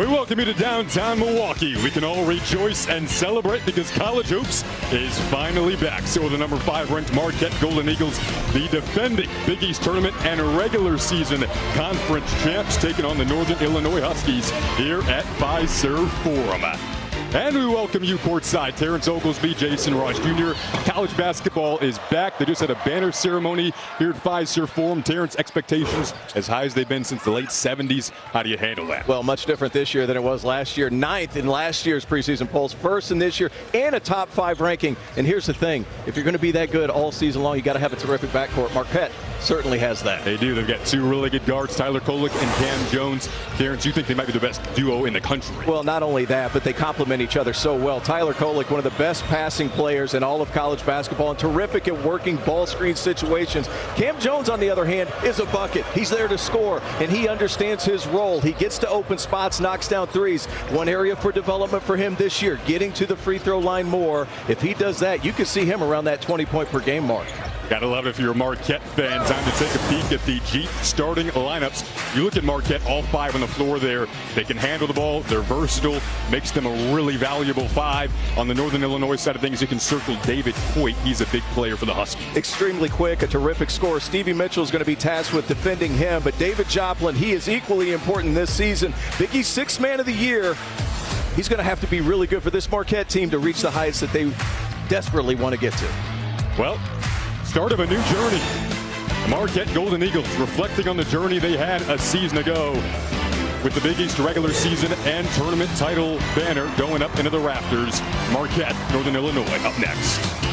We welcome you to downtown Milwaukee. We can all rejoice and celebrate because college hoops is finally back. So the number 5 ranked Marquette Golden Eagles, the defending Big East tournament and regular season conference champs, taking on the Northern Illinois Huskies here at Fiserv Forum. And we welcome you courtside. Terrence Oglesby, Jason Ross Jr. College basketball is back. They just had a banner ceremony here at Fiserv Forum. Terrence, expectations as high as they've been since the late 70s. How do you handle that? Well, much different this year than it was last year. 9th in last year's preseason polls, 1st in this year, and a top 5 ranking. And here's the thing. If you're going to be that good all season long, you got to have a terrific backcourt. Marquette certainly has that. They do. They've got 2 really good guards, Tyler Kolek and Cam Jones. Terrence, you think they might be the best duo in the country? Well, not only that, but they complement each other so well. Tyler Kolek, one of the best passing players in all of college basketball and terrific at working ball screen situations. Cam Jones, on the other hand, is a bucket. He's there to score, and he understands his role. He gets to open spots, knocks down threes. One area for development for him this year, getting to the free throw line more. If he does that, you can see him around that 20-point per game mark. Gotta love it if you're a Marquette fan. Time to take a peek at the Jeep starting lineups. You look at Marquette, all 5 on the floor there. They can handle the ball. They're versatile. Makes them a really valuable 5. On the Northern Illinois side of things, you can circle David Coit. He's a big player for the Huskies. Extremely quick, a terrific scorer. Stevie Mitchell is going to be tasked with defending him, but David Joplin, he is equally important this season. Big East 6th man of the year. He's going to have to be really good for this Marquette team to reach the heights that they desperately want to get to. Well, start of a new journey. The Marquette Golden Eagles reflecting on the journey they had a season ago with the Big East regular season and tournament title banner going up into the rafters. Marquette, Northern Illinois, up next.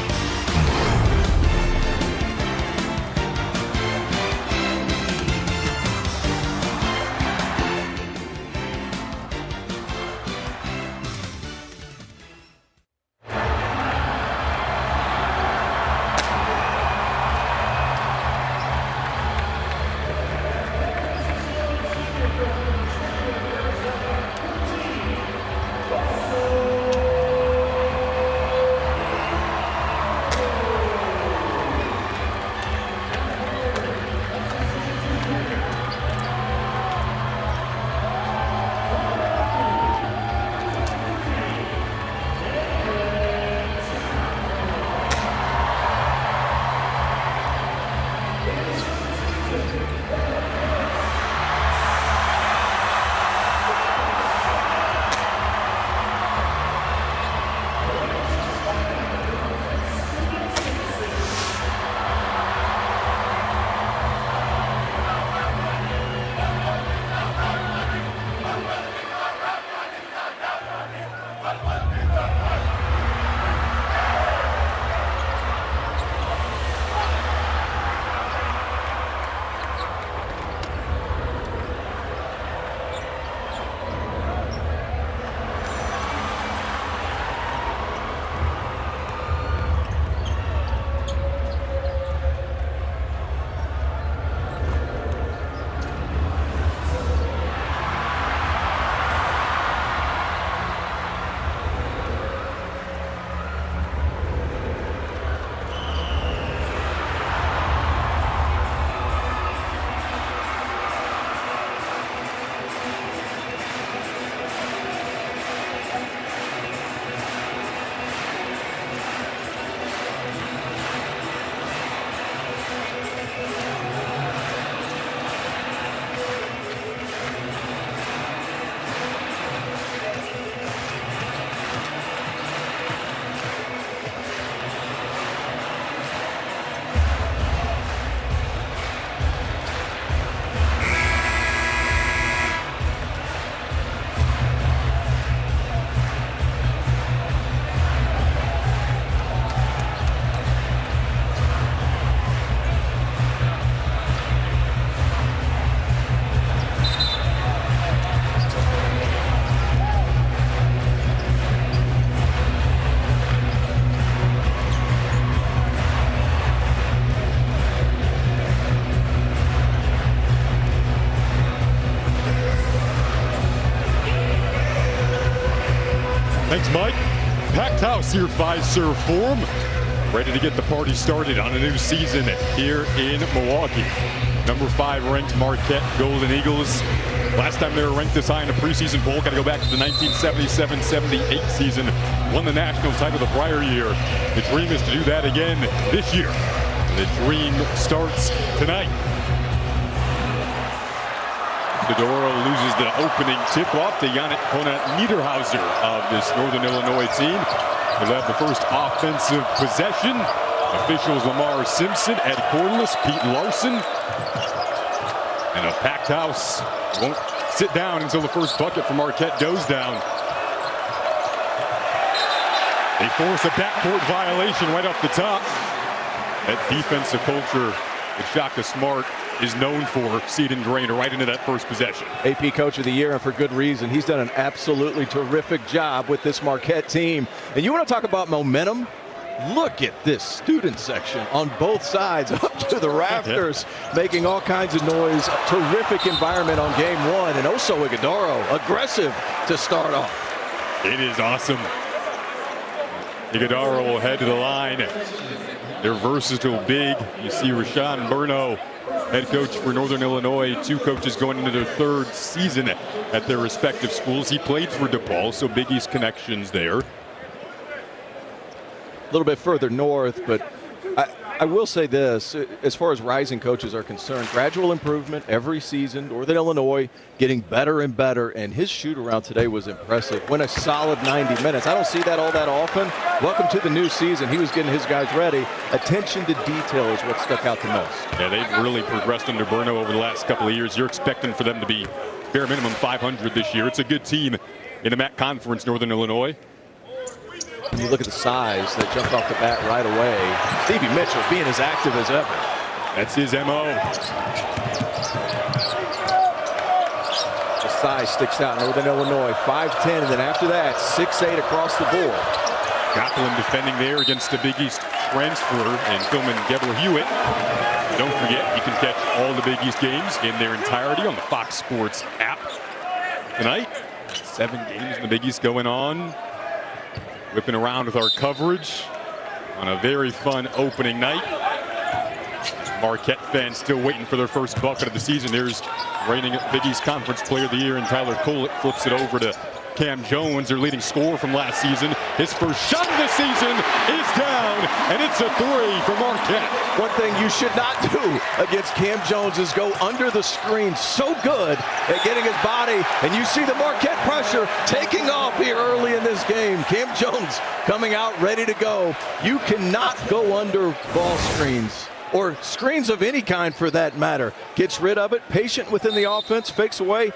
Thanks, Mike. Packed house here at Fiserv Forum. Ready to get the party started on a new season here in Milwaukee. Number 5 ranked Marquette Golden Eagles Last time they were ranked this high in a preseason poll, got to go back to the 1977-78 season. Won the national title the prior year. The dream is to do that again this year. The dream starts tonight. Fedora loses the opening tip-off to Yannick Niederhauser of this Northern Illinois team. They'll have the first offensive possession. Officials Lamar Simpson, Ed Corliss, Pete Larson. And a packed house won't sit down until the first bucket for Marquette goes down. They force a backcourt violation right off the top. That defensive culture that Shaka Smart is known for, seed ingrained right into that first possession. AP Coach of the Year, and for good reason. He's done an absolutely terrific job with this Marquette team. And you want to talk about momentum? Look at this student section on both sides up to the rafters, making all kinds of noise. Terrific environment on game one. And Oso Ighodaro, aggressive to start off. It is awesome. Ighodaro will head to the line. They're versatile big. You see Rashawn Burno, head coach for Northern Illinois. Two coaches going into their third season at their respective schools. He played for DePaul, so Big East connections there. A little bit further north, but I will say this, as far as rising coaches are concerned, gradual improvement every season. Northern Illinois getting better and better, and his shoot-around today was impressive. Went a solid 90 minutes. I don't see that all that often. Welcome to the new season. He was getting his guys ready. Attention to detail is what stuck out the most. Yeah, they've really progressed under Burno over the last couple of years. You're expecting for them to be bare minimum 500 this year. It's a good team in the MAC Conference, Northern Illinois. When you look at the size, they jumped off the bat right away. Stevie Mitchell being as active as ever. That's his MO. The size sticks out. Northern Illinois, 5'10", and then after that, 6'8" across the board. Kaplan defending there against the Big East transfer and Philman Gebler-Hewitt. Don't forget, you can catch all the Big East games in their entirety on the Fox Sports app. Tonight, 7 games in the Big East going on. Whipping around with our coverage on a very fun opening night. Marquette fans still waiting for their first bucket of the season. There's reigning Big East Conference Player of the Year, and Tyler Kolek flips it over to Cam Jones, their leading scorer from last season. His first shot of the season is down, and it's a three for Marquette. One thing you should not do against Cam Jones is go under the screen. So good at getting his body, and you see the Marquette pressure taking off here early in this game. Cam Jones coming out ready to go. You cannot go under ball screens, or screens of any kind for that matter. Gets rid of it, patient within the offense, fakes away.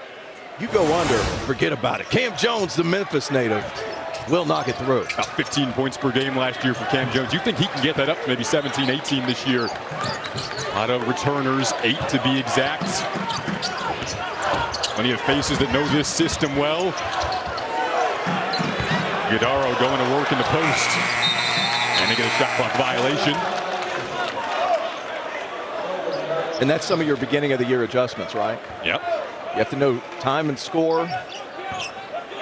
You go under, forget about it. Cam Jones, the Memphis native, will knock it through. About 15 points per game last year for Cam Jones. You think he can get that up to maybe 17, 18 this year? A lot of returners, 8 to be exact. Plenty of faces that know this system well. Ighodaro going to work in the post. And they get a shot clock violation. And that's some of your beginning of the year adjustments, right? Yep. You have to know time and score,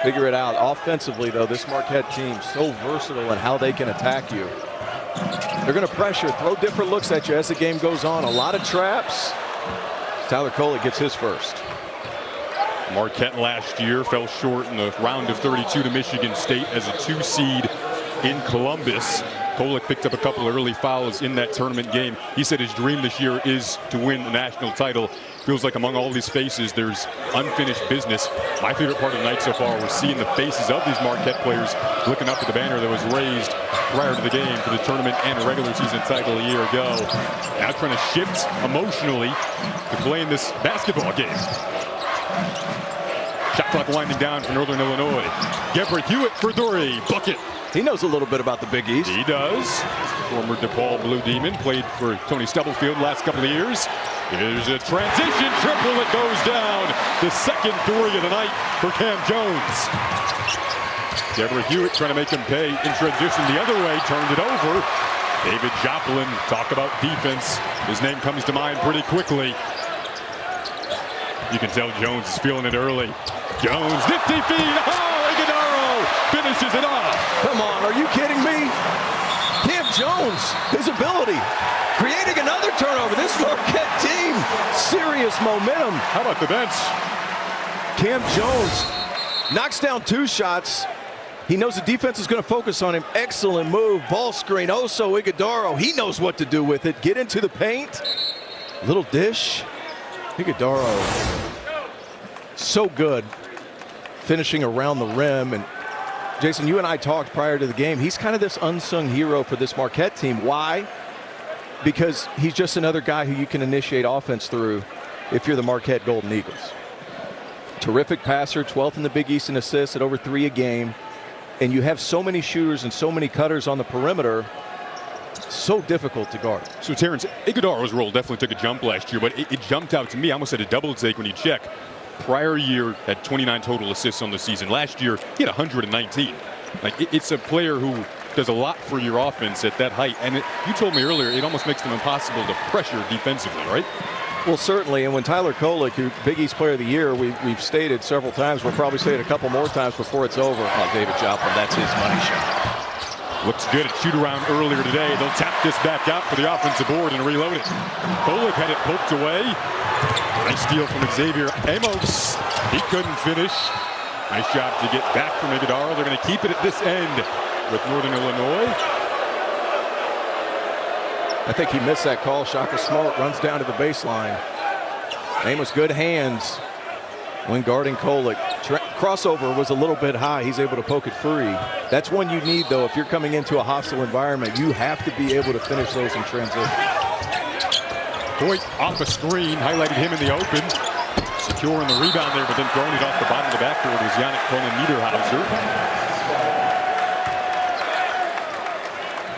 figure it out. Offensively, though, this Marquette team so versatile in how they can attack you. They're going to pressure, throw different looks at you as the game goes on. A lot of traps. Tyler Kolek gets his first. Marquette last year fell short in the round of 32 to Michigan State as a 2 seed in Columbus. Kolek picked up a couple of early fouls in that tournament game. He said his dream this year is to win the national title. Feels like among all these faces, there's unfinished business. My favorite part of the night so far was seeing the faces of these Marquette players looking up at the banner that was raised prior to the game for the tournament and a regular season title a year ago. Now trying to shift emotionally to playing this basketball game. Shot clock winding down for Northern Illinois. Gebler-Hewitt for three. Bucket. He knows a little bit about the Big East. He does. Former DePaul Blue Demon, played for Tony Stubblefield last couple of years. There's a transition triple that goes down. The second three of the night for Cam Jones. Gebler-Hewitt trying to make him pay in transition the other way, turned it over. David Joplin, talk about defense. His name comes to mind pretty quickly. You can tell Jones is feeling it early. Jones, nifty feed. Oh, Ighodaro finishes it off. Come on, are you kidding me? Cam Jones, his ability, creating another turnover. This Marquette team, serious momentum. How about the bench? Cam Jones knocks down 2 shots. He knows the defense is going to focus on him. Excellent move. Ball screen. Oso Ighodaro. He knows what to do with it. Get into the paint. Little dish. Ighodaro. So good. Finishing around the rim. And Jason, you and I talked prior to the game. He's kind of this unsung hero for this Marquette team. Why? Because he's just another guy who you can initiate offense through if you're the Marquette Golden Eagles. Terrific passer, 12th in the Big East in assists at over 3 a game. And you have so many shooters and so many cutters on the perimeter, so difficult to guard. So Terrence, Ighodaro's role definitely took a jump last year, but it jumped out to me. I almost had a double take when you check. Prior year had 29 total assists on the season. Last year, he had 119. Like, it's a player who does a lot for your offense at that height. And you told me earlier, it almost makes them impossible to pressure defensively, right? Well, certainly, and when Tyler Kolek, who Big East Player of the Year, we've stated several times, we'll probably say it a couple more times before it's over. Oh, David Joplin, that's his money shot. Looks good at shoot around earlier today. They'll tap this back out for the offensive board and reload it. Kolek had it poked away. Nice steal from Xavier Amos. He couldn't finish. Nice job to get back from Ighodaro. They're going to keep it at this end with Northern Illinois. I think he missed that call. Shaka Smart runs down to the baseline. Amos, good hands when guarding Kolek. Crossover was a little bit high. He's able to poke it free. That's one you need, though. If you're coming into a hostile environment, you have to be able to finish those in transition. Point off a screen, highlighted him in the open. Securing the rebound there, but then throwing it off the bottom of the backboard was Yannick Conan-Niederhauser.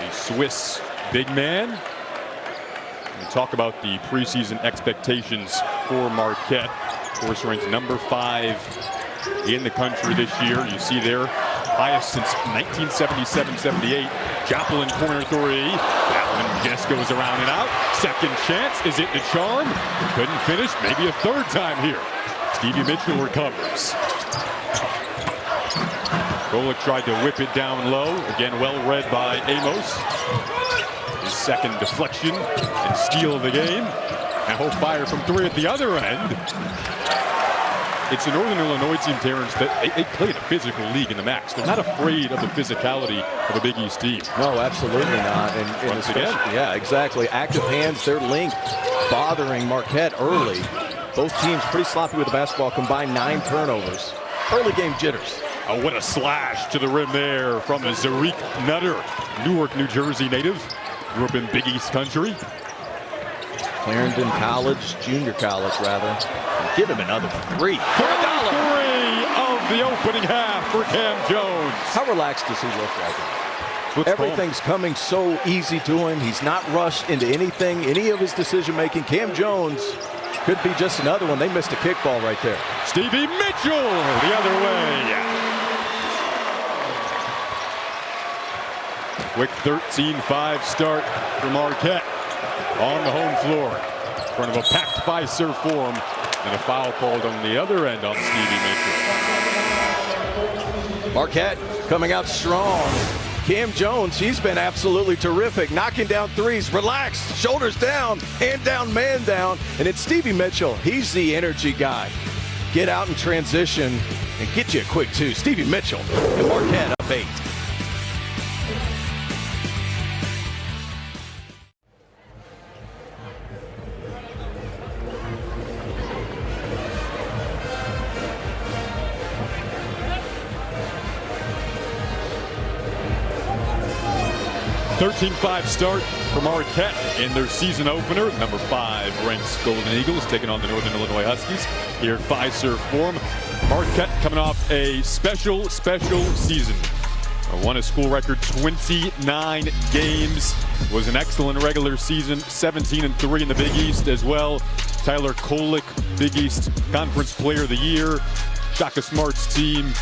The Swiss big man. We talk about the preseason expectations for Marquette. Of course, ranked number 5 in the country this year. You see there, highest since 1977-78. Joplin corner 3. That one just goes around and out. Second chance. Is it the charm? Couldn't finish. Maybe a third time here. Stevie Mitchell recovers. Kolek tried to whip it down low. Again, well read by Amos. His second deflection and steal of the game. Now fire from 3 at the other end. It's a Northern Illinois team, Terrence, that they play a physical league in the MAX. They're not afraid of the physicality of a Big East team. No, absolutely not. And once again, yeah, exactly. Active hands, their length bothering Marquette early. Both teams pretty sloppy with the basketball, combined 9 turnovers. Early game jitters. Oh, what a slash to the rim there from Zarik Nutter, Newark, New Jersey native. Grew up in Big East country. Clarendon College, junior college rather. Give him another one. 3 for $1. 3 of the opening half for Cam Jones. How relaxed does he look right now? Everything's coming so easy to him. He's not rushed into anything, any of his decision making. Cam Jones could be just another one. They missed a kickball right there. Stevie Mitchell the other way. Quick 13-5 start for Marquette on the home floor in front of a packed Fiserv Forum, and a foul called on the other end on Stevie Mitchell. Marquette coming out strong. Cam Jones, he's been absolutely terrific, knocking down threes, relaxed, shoulders down, hand down, man down, and it's Stevie Mitchell. He's the energy guy. Get out in transition and get you a quick 2. Stevie Mitchell and Marquette up 8. $13-5 start for Marquette in their season opener. Number 5 ranks Golden Eagles taking on the Northern Illinois Huskies here at Fiserv Forum. Marquette coming off a special season. Won a school record 29 games. Was an excellent regular season. 17-3 in the Big East as well. Tyler Kolek, Big East Conference Player of the Year. Shaka Smart's team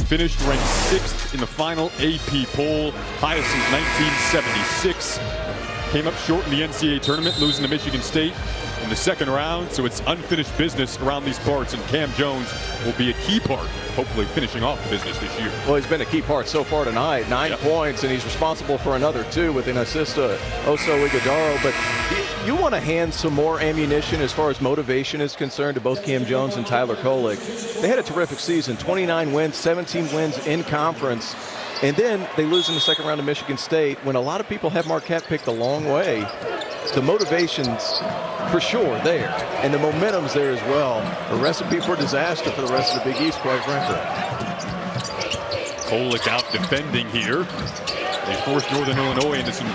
finished ranked 6th in the final AP poll, highest since 1976. came up short in the NCAA tournament, losing to Michigan State in the second round. So it's unfinished business around these parts, and Cam Jones will be a key part, hopefully finishing off the business this year. Well, he's been a key part so far tonight. 9 points, and he's responsible for another 2 with an assist to Oso Ighodaro. But you want to hand some more ammunition as far as motivation is concerned to both Cam Jones and Tyler Kolek. They had a terrific season, 29 wins, 17 wins in conference. And then they lose in the second round to Michigan State when a lot of people have Marquette picked a long way. The motivation's for sure there, and the momentum's there as well. A recipe for disaster for the rest of the Big East, quite frankly. Kolek out defending here. They forced Northern Illinois into some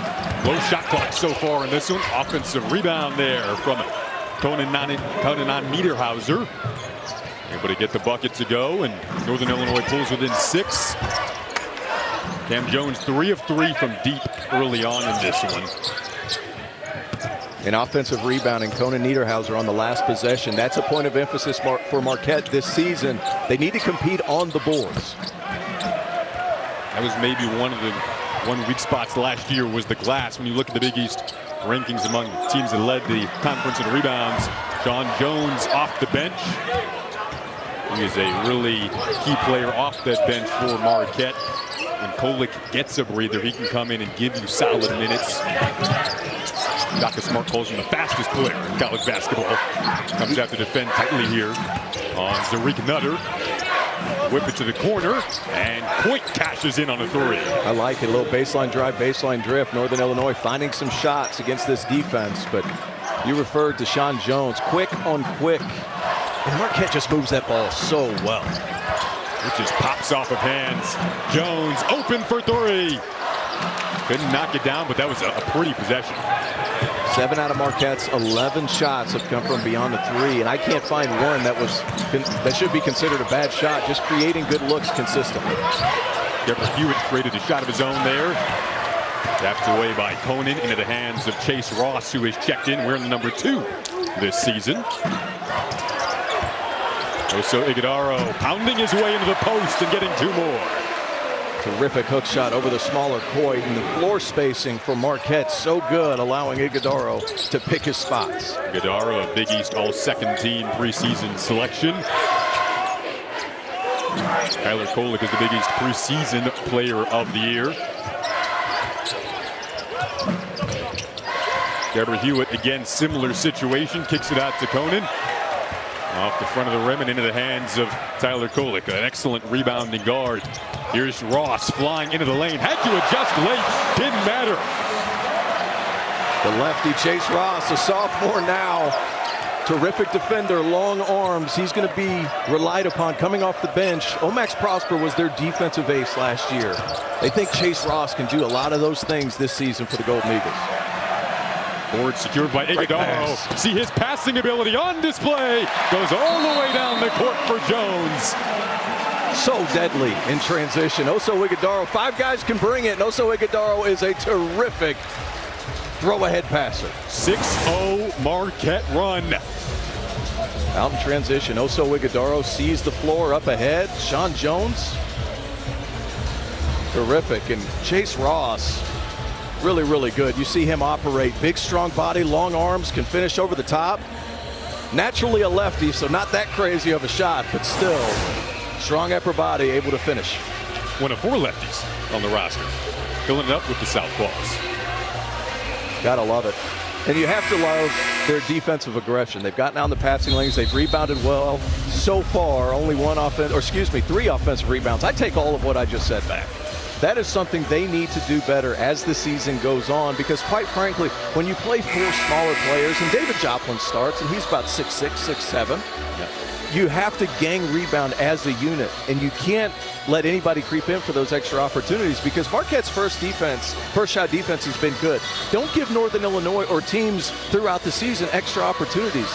low shot clock so far in this one. Offensive rebound there from Conan Niederhauser. Able to get the bucket to go, and Northern Illinois pulls within 6. Cam Jones 3 of 3 from deep early on in this one. An offensive rebounding, Conan Niederhauser on the last possession. That's a point of emphasis for Marquette this season. They need to compete on the boards. That was maybe one weak spots last year was the glass. When you look at the Big East rankings among teams that led the conference in rebounds, Sean Jones off the bench. He is a really key player off that bench for Marquette. When Kolek gets a breather, he can come in and give you solid minutes. Dr. Smart calls him the fastest player in college basketball. Comes out to defend tightly here on Zarik Nutter. Whip it to the corner, and Point cashes in on a 3. I like it. A little baseline drive, baseline drift. Northern Illinois finding some shots against this defense, but you referred to Sean Jones. Quick on quick. And Marquette just moves that ball so well. It just pops off of hands. Jones open for 3. Couldn't knock it down, but that was a pretty possession. 7 out of Marquette's 11 shots have come from beyond the 3, and I can't find one that should be considered a bad shot. Just creating good looks consistently. Deborah Hewitt created a shot of his own there. Tapped away by Conan into the hands of Chase Ross, who is checked in wearing the number 2 this season. Oso Ighodaro pounding his way into the post and getting 2 more. Terrific hook shot over the smaller court, and the floor spacing for Marquette so good, allowing Ighodaro to pick his spots. Ighodaro, a Big East all-second team preseason selection. Tyler Kolek is the Big East preseason player of the year. Deborah Hewitt, again, similar situation, kicks it out to Conan. Off the front of the rim and into the hands of Tyler Kolek, an excellent rebounding guard. Here's Ross flying into the lane. Had to adjust late. Didn't matter. The lefty Chase Ross, a sophomore now. Terrific defender, long arms. He's going to be relied upon coming off the bench. Omax Prosper was their defensive ace last year. They think Chase Ross can do a lot of those things this season for the Golden Eagles. Board secured by Ighodaro. See his passing ability on display. Goes all the way down the court for Jones. So deadly in transition. Oso Ighodaro, 5 guys can bring it, and Oso Ighodaro is a terrific throw-ahead passer. 6-0 Marquette run. Out in transition, Oso Ighodaro sees the floor up ahead. Sean Jones, terrific. And Chase Ross, really, really good. You see him operate. Big, strong body, long arms, can finish over the top. Naturally a lefty, so not that crazy of a shot, but still strong upper body, able to finish. One of 4 lefties on the roster. Filling it up with the southpaws. Gotta love it. And you have to love their defensive aggression. They've gotten out in the passing lanes. They've rebounded well. So far, only 3 offensive rebounds. I take all of what I just said back. That is something they need to do better as the season goes on, because quite frankly, when you play 4 smaller players, and David Joplin starts, and he's about 6'6", 6'7", you have to gang rebound as a unit, and you can't let anybody creep in for those extra opportunities, because Marquette's first shot defense has been good. Don't give Northern Illinois or teams throughout the season extra opportunities.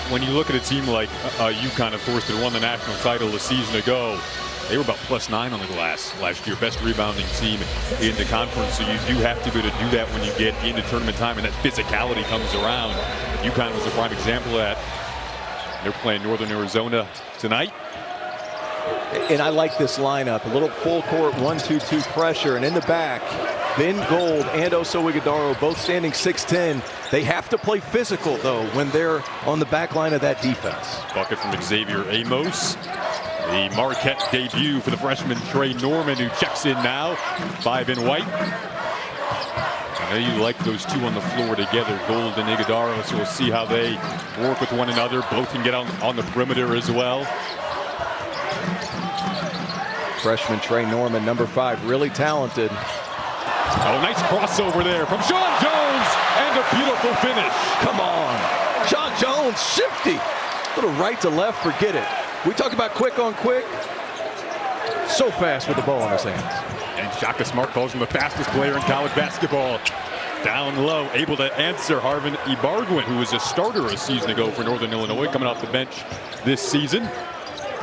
When you look at a team like UConn, of course, that won the national title a season ago, they were about +9 on the glass last year, best rebounding team in the conference. So you do have to be able to do that when you get into tournament time, and that physicality comes around. UConn was a prime example of that. They're playing Northern Arizona tonight. And I like this lineup, a little full court 1-2-2 pressure, and in the back, Ben Gold and Oso Ighodaro both standing 6'10". They have to play physical, though, when they're on the back line of that defense. Bucket from Xavier Amos. The Marquette debut for the freshman Trey Norman, who checks in now. 5 in white. I know you like those two on the floor together, Gold and Ighodaro, so we'll see how they work with one another. Both can get on the perimeter as well. Freshman Trey Norman, number 5, really talented. Oh, nice crossover there from Sean Jones, and a beautiful finish. Come on. Sean Jones, shifty. Little right to left, forget it. We talk about quick on quick. So fast with the ball in his hands. And Shaka Smart calls him the fastest player in college basketball. Down low, able to answer Harvin Ibargwin, who was a starter a season ago for Northern Illinois, coming off the bench this season.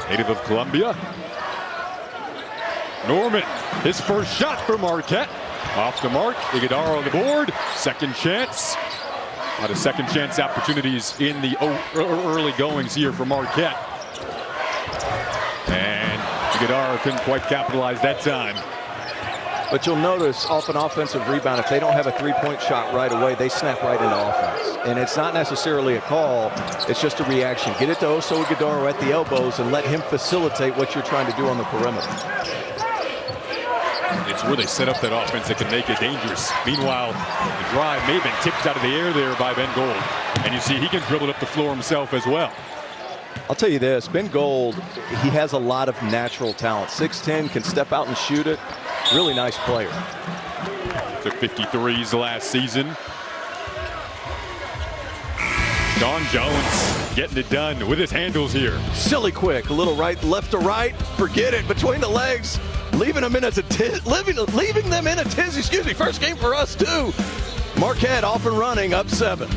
Native of Columbia. Norman, his first shot for Marquette. Off the mark, Ighodaro on the board. Second chance. A lot of second chance opportunities in the early goings here for Marquette. And Ighodaro couldn't quite capitalize that time. But you'll notice off an offensive rebound, if they don't have a three-point shot right away, they snap right into offense. And it's not necessarily a call, it's just a reaction. Get it to Oso Ighodaro at the elbows and let him facilitate what you're trying to do on the perimeter. It's where they set up that offense that can make it dangerous. Meanwhile, the drive may have been tipped out of the air there by Ben Gold. And you see he can dribble it up the floor himself as well. I'll tell you this, Ben Gold, he has a lot of natural talent. 6'10", can step out and shoot it. Really nice player. Took 53s last season. Sean Jones getting it done with his handles here. Silly quick, a little right, left to right. Forget it, between the legs. Leaving them in a leaving them in a tizzy. Excuse me, first game for us too. Marquette off and running, up 7.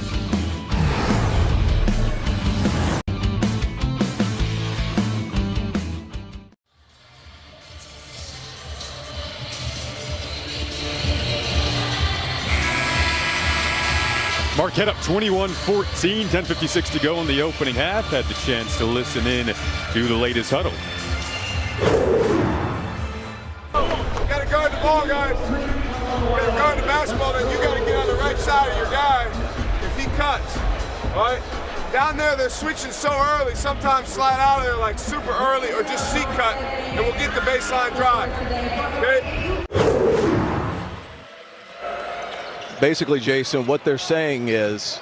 Marquette up 21-14, 10:56 to go in the opening half. Had the chance to listen in to the latest huddle. You got to guard the ball, guys. You got to guard the basketball, then you got to get on the right side of your guy if he cuts. All right? Down there, they're switching so early. Sometimes slide out of there like super early or just seat cut, and we'll get the baseline drive. Okay? Basically, Jason, what they're saying is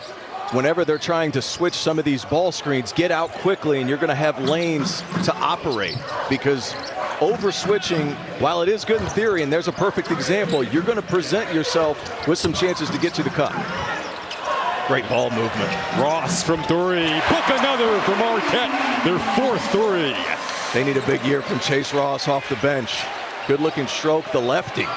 whenever they're trying to switch some of these ball screens, get out quickly and you're going to have lanes to operate, because over switching, while it is good in theory, and there's a perfect example, you're going to present yourself with some chances to get to the cup. Great ball movement. Ross from 3. Book another for Marquette. Their 4th 3. They need a big year from Chase Ross off the bench. Good looking stroke, the lefty.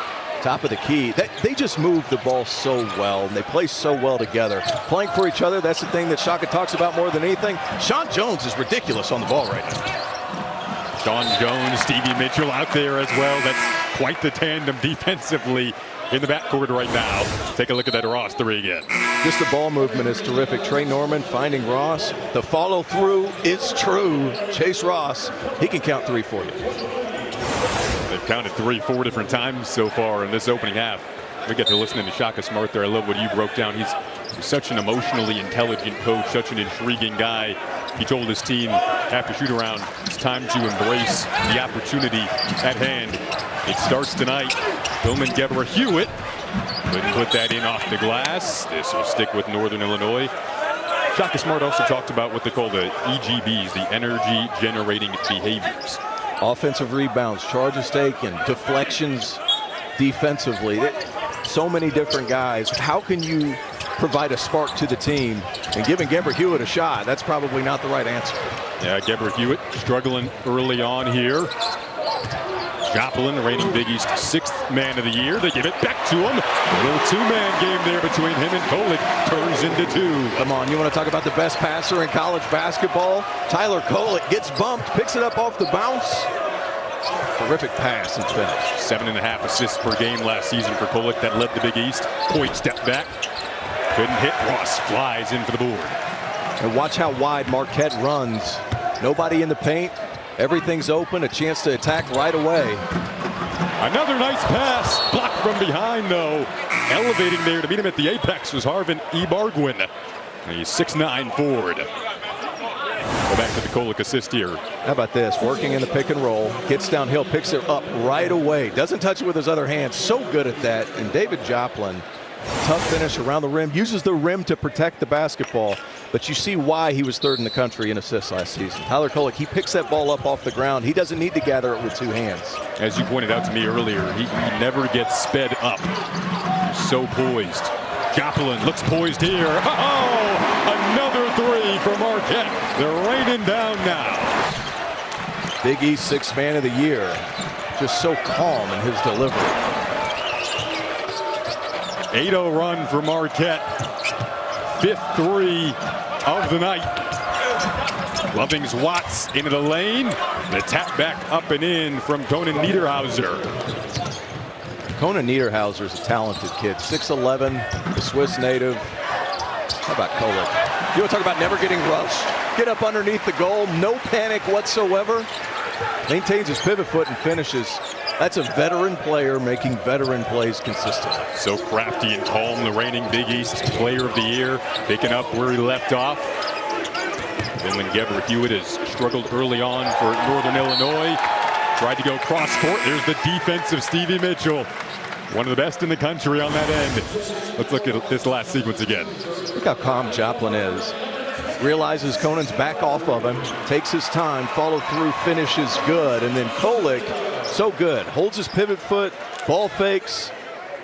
Top of the key. They just move the ball so well, and they play so well together. Playing for each other, that's the thing that Shaka talks about more than anything. Sean Jones is ridiculous on the ball right now. Sean Jones, Stevie Mitchell out there as well. That's quite the tandem defensively in the backcourt right now. Take a look at that Ross 3 again. Just the ball movement is terrific. Trey Norman finding Ross. The follow through is true. Chase Ross, he can count 3 for you. They've counted 3 4 different times so far in this opening half. We get to listening to Shaka Smart there. I love what you broke down. He's such an emotionally intelligent coach, such an intriguing guy. He told his team after shoot-around, it's time to embrace the opportunity at hand. It starts tonight. Hillman Gebra Hewitt couldn't put that in off the glass. This will stick with Northern Illinois. Shaka Smart also talked about what they call the EGBs, the energy generating behaviors. Offensive rebounds, charges taken, deflections defensively. So many different guys. How can you provide a spark to the team? And giving Gebra Hewitt a shot, that's probably not the right answer. Yeah, Gebra Hewitt struggling early on here. Joplin, reigning Big East 6th man of the year. They give it back to him. A little 2-man game there between him and Kolek turns into 2. Come on, you want to talk about the best passer in college basketball? Tyler Kolek gets bumped, picks it up off the bounce. Terrific pass and finish. 7.5 assists per game last season for Kolek. That led the Big East. Point step back. Couldn't hit. Ross flies in for the board. And watch how wide Marquette runs. Nobody in the paint. Everything's open, a chance to attack right away. Another nice pass, blocked from behind though. Elevating there to meet him at the apex was Harvin Ebargwin. He's 6'9" forward. Go back to the Kolek assist here. How about this? Working in the pick and roll, gets downhill, picks it up right away. Doesn't touch it with his other hand. So good at that. And David Joplin, tough finish around the rim, uses the rim to protect the basketball. But you see why he was third in the country in assists last season. Tyler Kolek, he picks that ball up off the ground. He doesn't need to gather it with two hands. As you pointed out to me earlier, he never gets sped up. He's so poised. Joplin looks poised here. Oh, another three for Marquette. They're raining down now. Big East Sixth Man of the Year. Just so calm in his delivery. 8-0 run for Marquette. Fifth three of the night. Lovings Watts into the lane. The tap back up and in from Conan Niederhauser. Conan Niederhauser is a talented kid. 6'11", the Swiss native. How about Kolek? You want to talk about never getting rushed? Get up underneath the goal, no panic whatsoever. Maintains his pivot foot and finishes. That's a veteran player making veteran plays consistently. So crafty and calm, the reigning Big East Player of the Year, picking up where he left off. Then when Geber Hewitt has struggled early on for Northern Illinois, tried to go cross court. There's the defense of Stevie Mitchell. One of the best in the country on that end. Let's look at this last sequence again. Look how calm Joplin is. Realizes Conan's back off of him, takes his time, follow through, finishes good, and then Kolek, so good. Holds his pivot foot, ball fakes.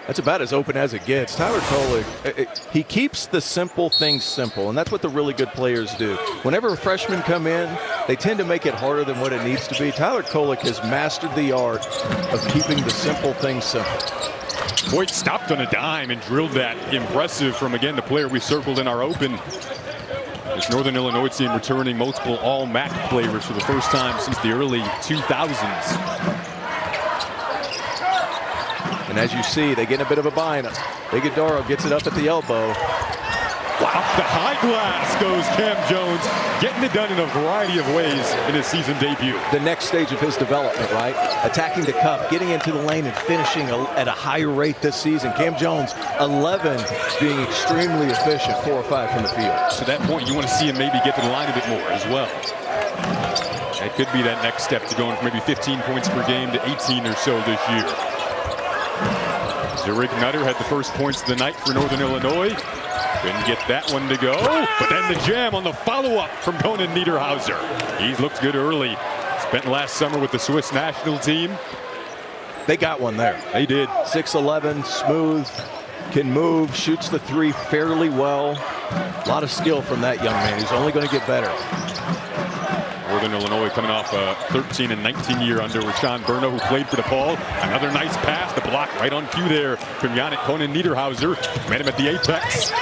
That's about as open as it gets. Tyler Kolek, he keeps the simple things simple, and that's what the really good players do. Whenever freshmen come in, they tend to make it harder than what it needs to be. Tyler Kolek has mastered the art of keeping the simple things simple. Boyd stopped on a dime and drilled that. Impressive from, again, the player we circled in our open. This Northern Illinois team returning multiple all-MAC players for the first time since the early 2000s. And as you see, they get a bit of a bind. Iguodaro gets it up at the elbow. Wow, off the high glass goes Cam Jones, getting it done in a variety of ways in his season debut. The next stage of his development, right? Attacking the cup, getting into the lane and finishing at a higher rate this season. Cam Jones, 11, being extremely efficient, 4 or 5 from the field. To that point, you want to see him maybe get to the line a bit more as well. That could be that next step to going from maybe 15 points per game to 18 or so this year. Zurich Nutter had the first points of the night for Northern Illinois. Couldn't get that one to go, but then the jam on the follow-up from Conan Niederhauser. He's looked good early. Spent last summer with the Swiss national team. They got one there. They did. 6'11", smooth, can move, shoots the three fairly well. A lot of skill from that young man. He's only going to get better. Northern Illinois coming off a 13 and 19 year under Rashawn Burno, who played for DePaul. Another nice pass, the block right on cue there from Yannick Conan Niederhauser. Met him at the apex.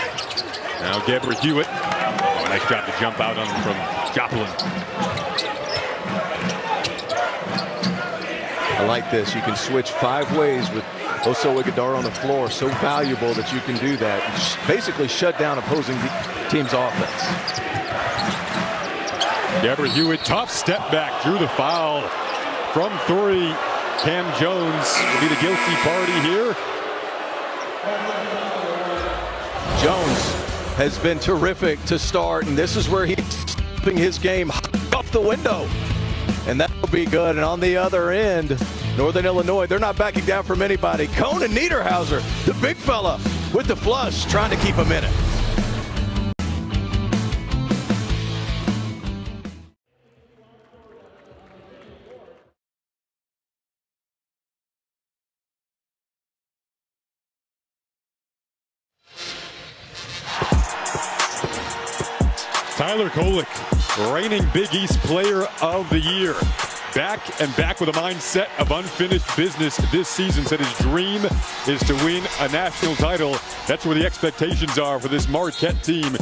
Now Geber Hewitt. Oh, nice job to jump out on him from Joplin. I like this. You can switch 5 ways with Oso Iguodaro on the floor. So valuable that you can do that. Basically shut down opposing team's offense. Geber Hewitt, tough step back, drew the foul from 3. Cam Jones will be the guilty party here. Jones has been terrific to start, and this is where he's keeping his game off the window. And that will be good. And on the other end, Northern Illinois, they're not backing down from anybody. Conan Niederhauser, the big fella with the flush, trying to keep him in it. Tyler Kolek, reigning Big East Player of the Year. Back with a mindset of unfinished business this season. Said his dream is to win a national title. That's where the expectations are for this Marquette team.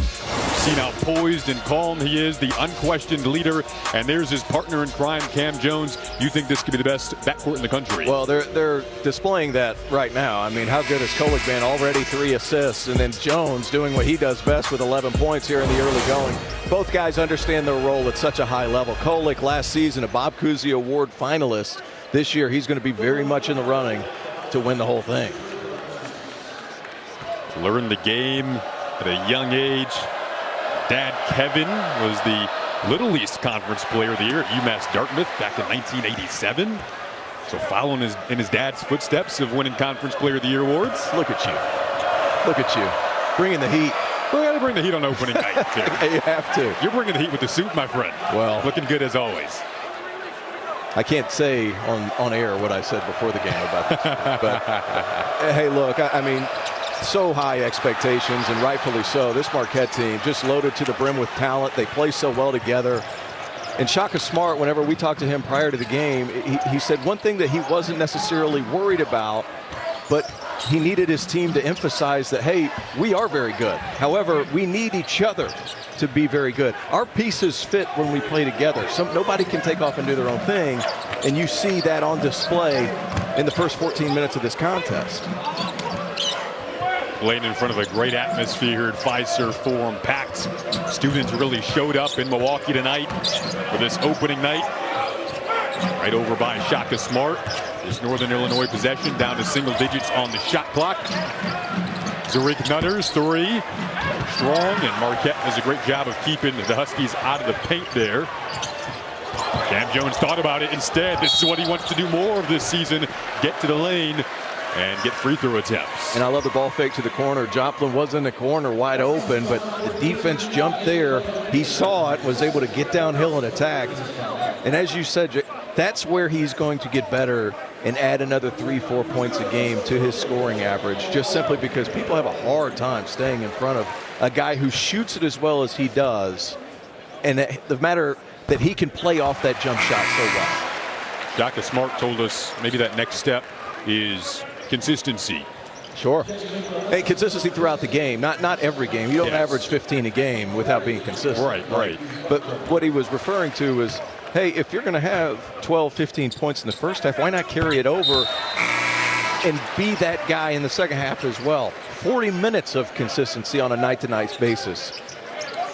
Seen how poised and calm he is, the unquestioned leader. And there's his partner in crime, Cam Jones. You think this could be the best backcourt in the country? Well, they're displaying that right now. I mean, how good has Kolek been? Already 3 assists, and then Jones doing what he does best with 11 points here in the early going. Both guys understand their role at such a high level. Kolek last season, a Bob Cousy Award finalist, this year he's going to be very much in the running to win the whole thing. Learned the game at a young age. Dad Kevin was the Little East Conference Player of the Year at UMass Dartmouth back in 1987. So following in his dad's footsteps of winning Conference Player of the Year awards. Look at you. Look at you. Bringing the heat. We got to bring the heat on opening night, too. You have to. You're bringing the heat with the suit, my friend. Well, looking good as always. I can't say on air what I said before the game about this. But, hey, look, I mean, so high expectations, and rightfully so. This Marquette team just loaded to the brim with talent. They play so well together. And Shaka Smart, whenever we talked to him prior to the game, he said one thing that he wasn't necessarily worried about, but he needed his team to emphasize that, hey, we are very good. However, we need each other to be very good. Our pieces fit when we play together. Nobody can take off and do their own thing, and you see that on display in the first 14 minutes of this contest. Playing in front of a great atmosphere here at Fiserv Forum. Packed. Students really showed up in Milwaukee tonight for this opening night. Right over by Shaka Smart. This Northern Illinois possession down to single digits on the shot clock. Zarik Nutters, 3. Strong, and Marquette does a great job of keeping the Huskies out of the paint there. Cam Jones thought about it instead. This is what he wants to do more of this season. Get to the lane and get free throw attempts. And I love the ball fake to the corner. Joplin was in the corner wide open, but the defense jumped there. He saw it, was able to get downhill and attack. And as you said, that's where he's going to get better and add another 3-4 points a game to his scoring average, just simply because people have a hard time staying in front of a guy who shoots it as well as he does. And the matter that he can play off that jump shot so well. Shaka Smart told us maybe that next step is consistency. Sure. And consistency throughout the game, not every game. You don't average 15 a game without being consistent. Right. But what he was referring to was, hey, if you're going to have 12, 15 points in the first half, why not carry it over and be that guy in the second half as well? 40 minutes of consistency on a night-to-night basis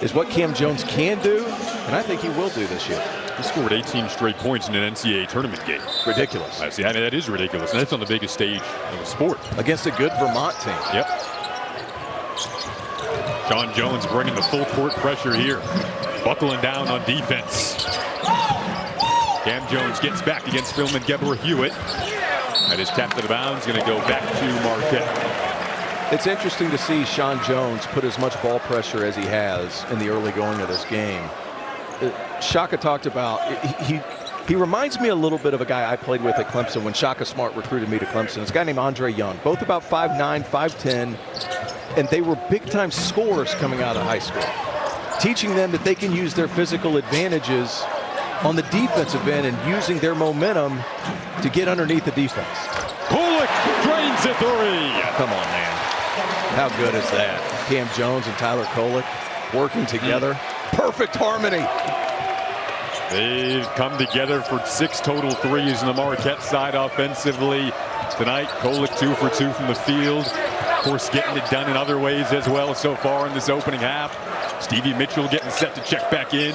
is what Cam Jones can do, and I think he will do this year. He scored 18 straight points in an NCAA tournament game. Ridiculous. I mean, that is ridiculous, and that's on the biggest stage of the sport. Against a good Vermont team. Yep. Sean Jones bringing the full court pressure here. Buckling down on defense. Cam Jones gets back against Philman Geber Hewitt. That is tapped out of bounds, going to go back to Marquette. It's interesting to see Sean Jones put as much ball pressure as he has in the early going of this game. Shaka talked about, he reminds me a little bit of a guy I played with at Clemson when Shaka Smart recruited me to Clemson. It's a guy named Andre Young, both about 5'9", 5'10", and they were big-time scorers coming out of high school, teaching them that they can use their physical advantages on the defensive end and using their momentum to get underneath the defense. Kolek drains a 3. Come on, man. How good is that? Cam Jones and Tyler Kolek working together. Perfect harmony. They've come together for 6 total threes on the Marquette side offensively tonight. Kolek 2 for 2 from the field. Of course, getting it done in other ways as well so far in this opening half. Stevie Mitchell getting set to check back in.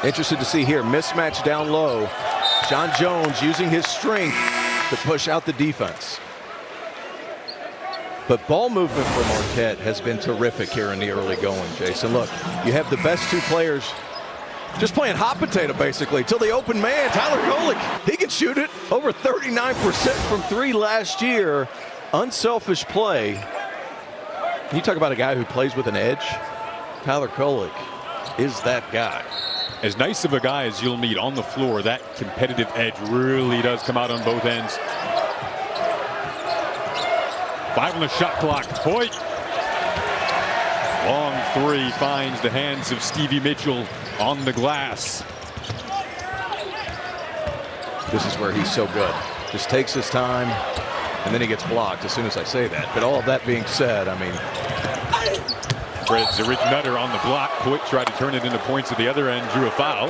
Interested to see here, mismatch down low. John Jones using his strength to push out the defense. But ball movement for Marquette has been terrific here in the early going, Jason. Look, you have the best 2 players just playing hot potato, basically, till the open man, Tyler Kolek. He can shoot it. Over 39% from 3 last year. Unselfish play. You talk about a guy who plays with an edge. Tyler Kolek is that guy. As nice of a guy as you'll meet on the floor, that competitive edge really does come out on both ends. 5 on the shot clock. Hoyt. Long 3 finds the hands of Stevie Mitchell on the glass. This is where he's so good. Just takes his time, and then he gets blocked as soon as I say that. But all of that being said, I mean, Fred Zarik Nutter on the block. Hoyt tried to turn it into points at the other end, drew a foul.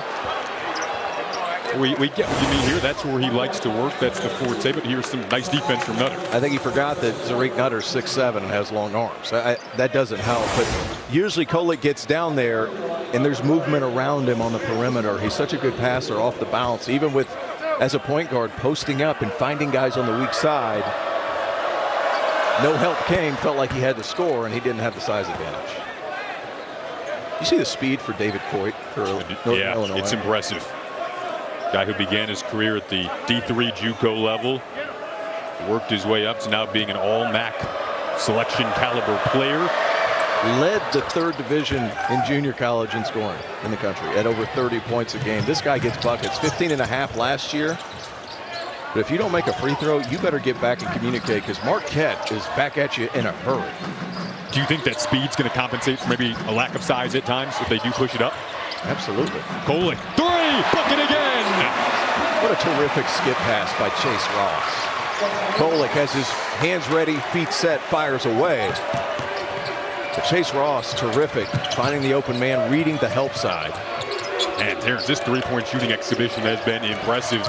We get what you mean here. That's where he likes to work. That's the forte. But here's some nice defense from Nutter. I think he forgot that Zarik Nutter's 6'7" and has long arms. That doesn't help. But usually Kolek gets down there, and there's movement around him on the perimeter. He's such a good passer off the bounce, even with, as a point guard, posting up and finding guys on the weak side. No help came, felt like he had to score, and he didn't have the size advantage. You see the speed for David Coit for Illinois? It's impressive. Guy who began his career at the D3 JUCO level, worked his way up to now being an all-MAC selection caliber player. Led the 3rd division in junior college in scoring in the country at over 30 points a game. This guy gets buckets, 15.5 last year. But if you don't make a free throw, you better get back and communicate, because Marquette is back at you in a hurry. Do you think that speed's going to compensate for maybe a lack of size at times if they do push it up? Absolutely. Kolek, 3, bucket again! What a terrific skip pass by Chase Ross. Kolek has his hands ready, feet set, fires away. But Chase Ross, terrific, finding the open man, reading the help side. And Terrence, this three-point shooting exhibition has been impressive.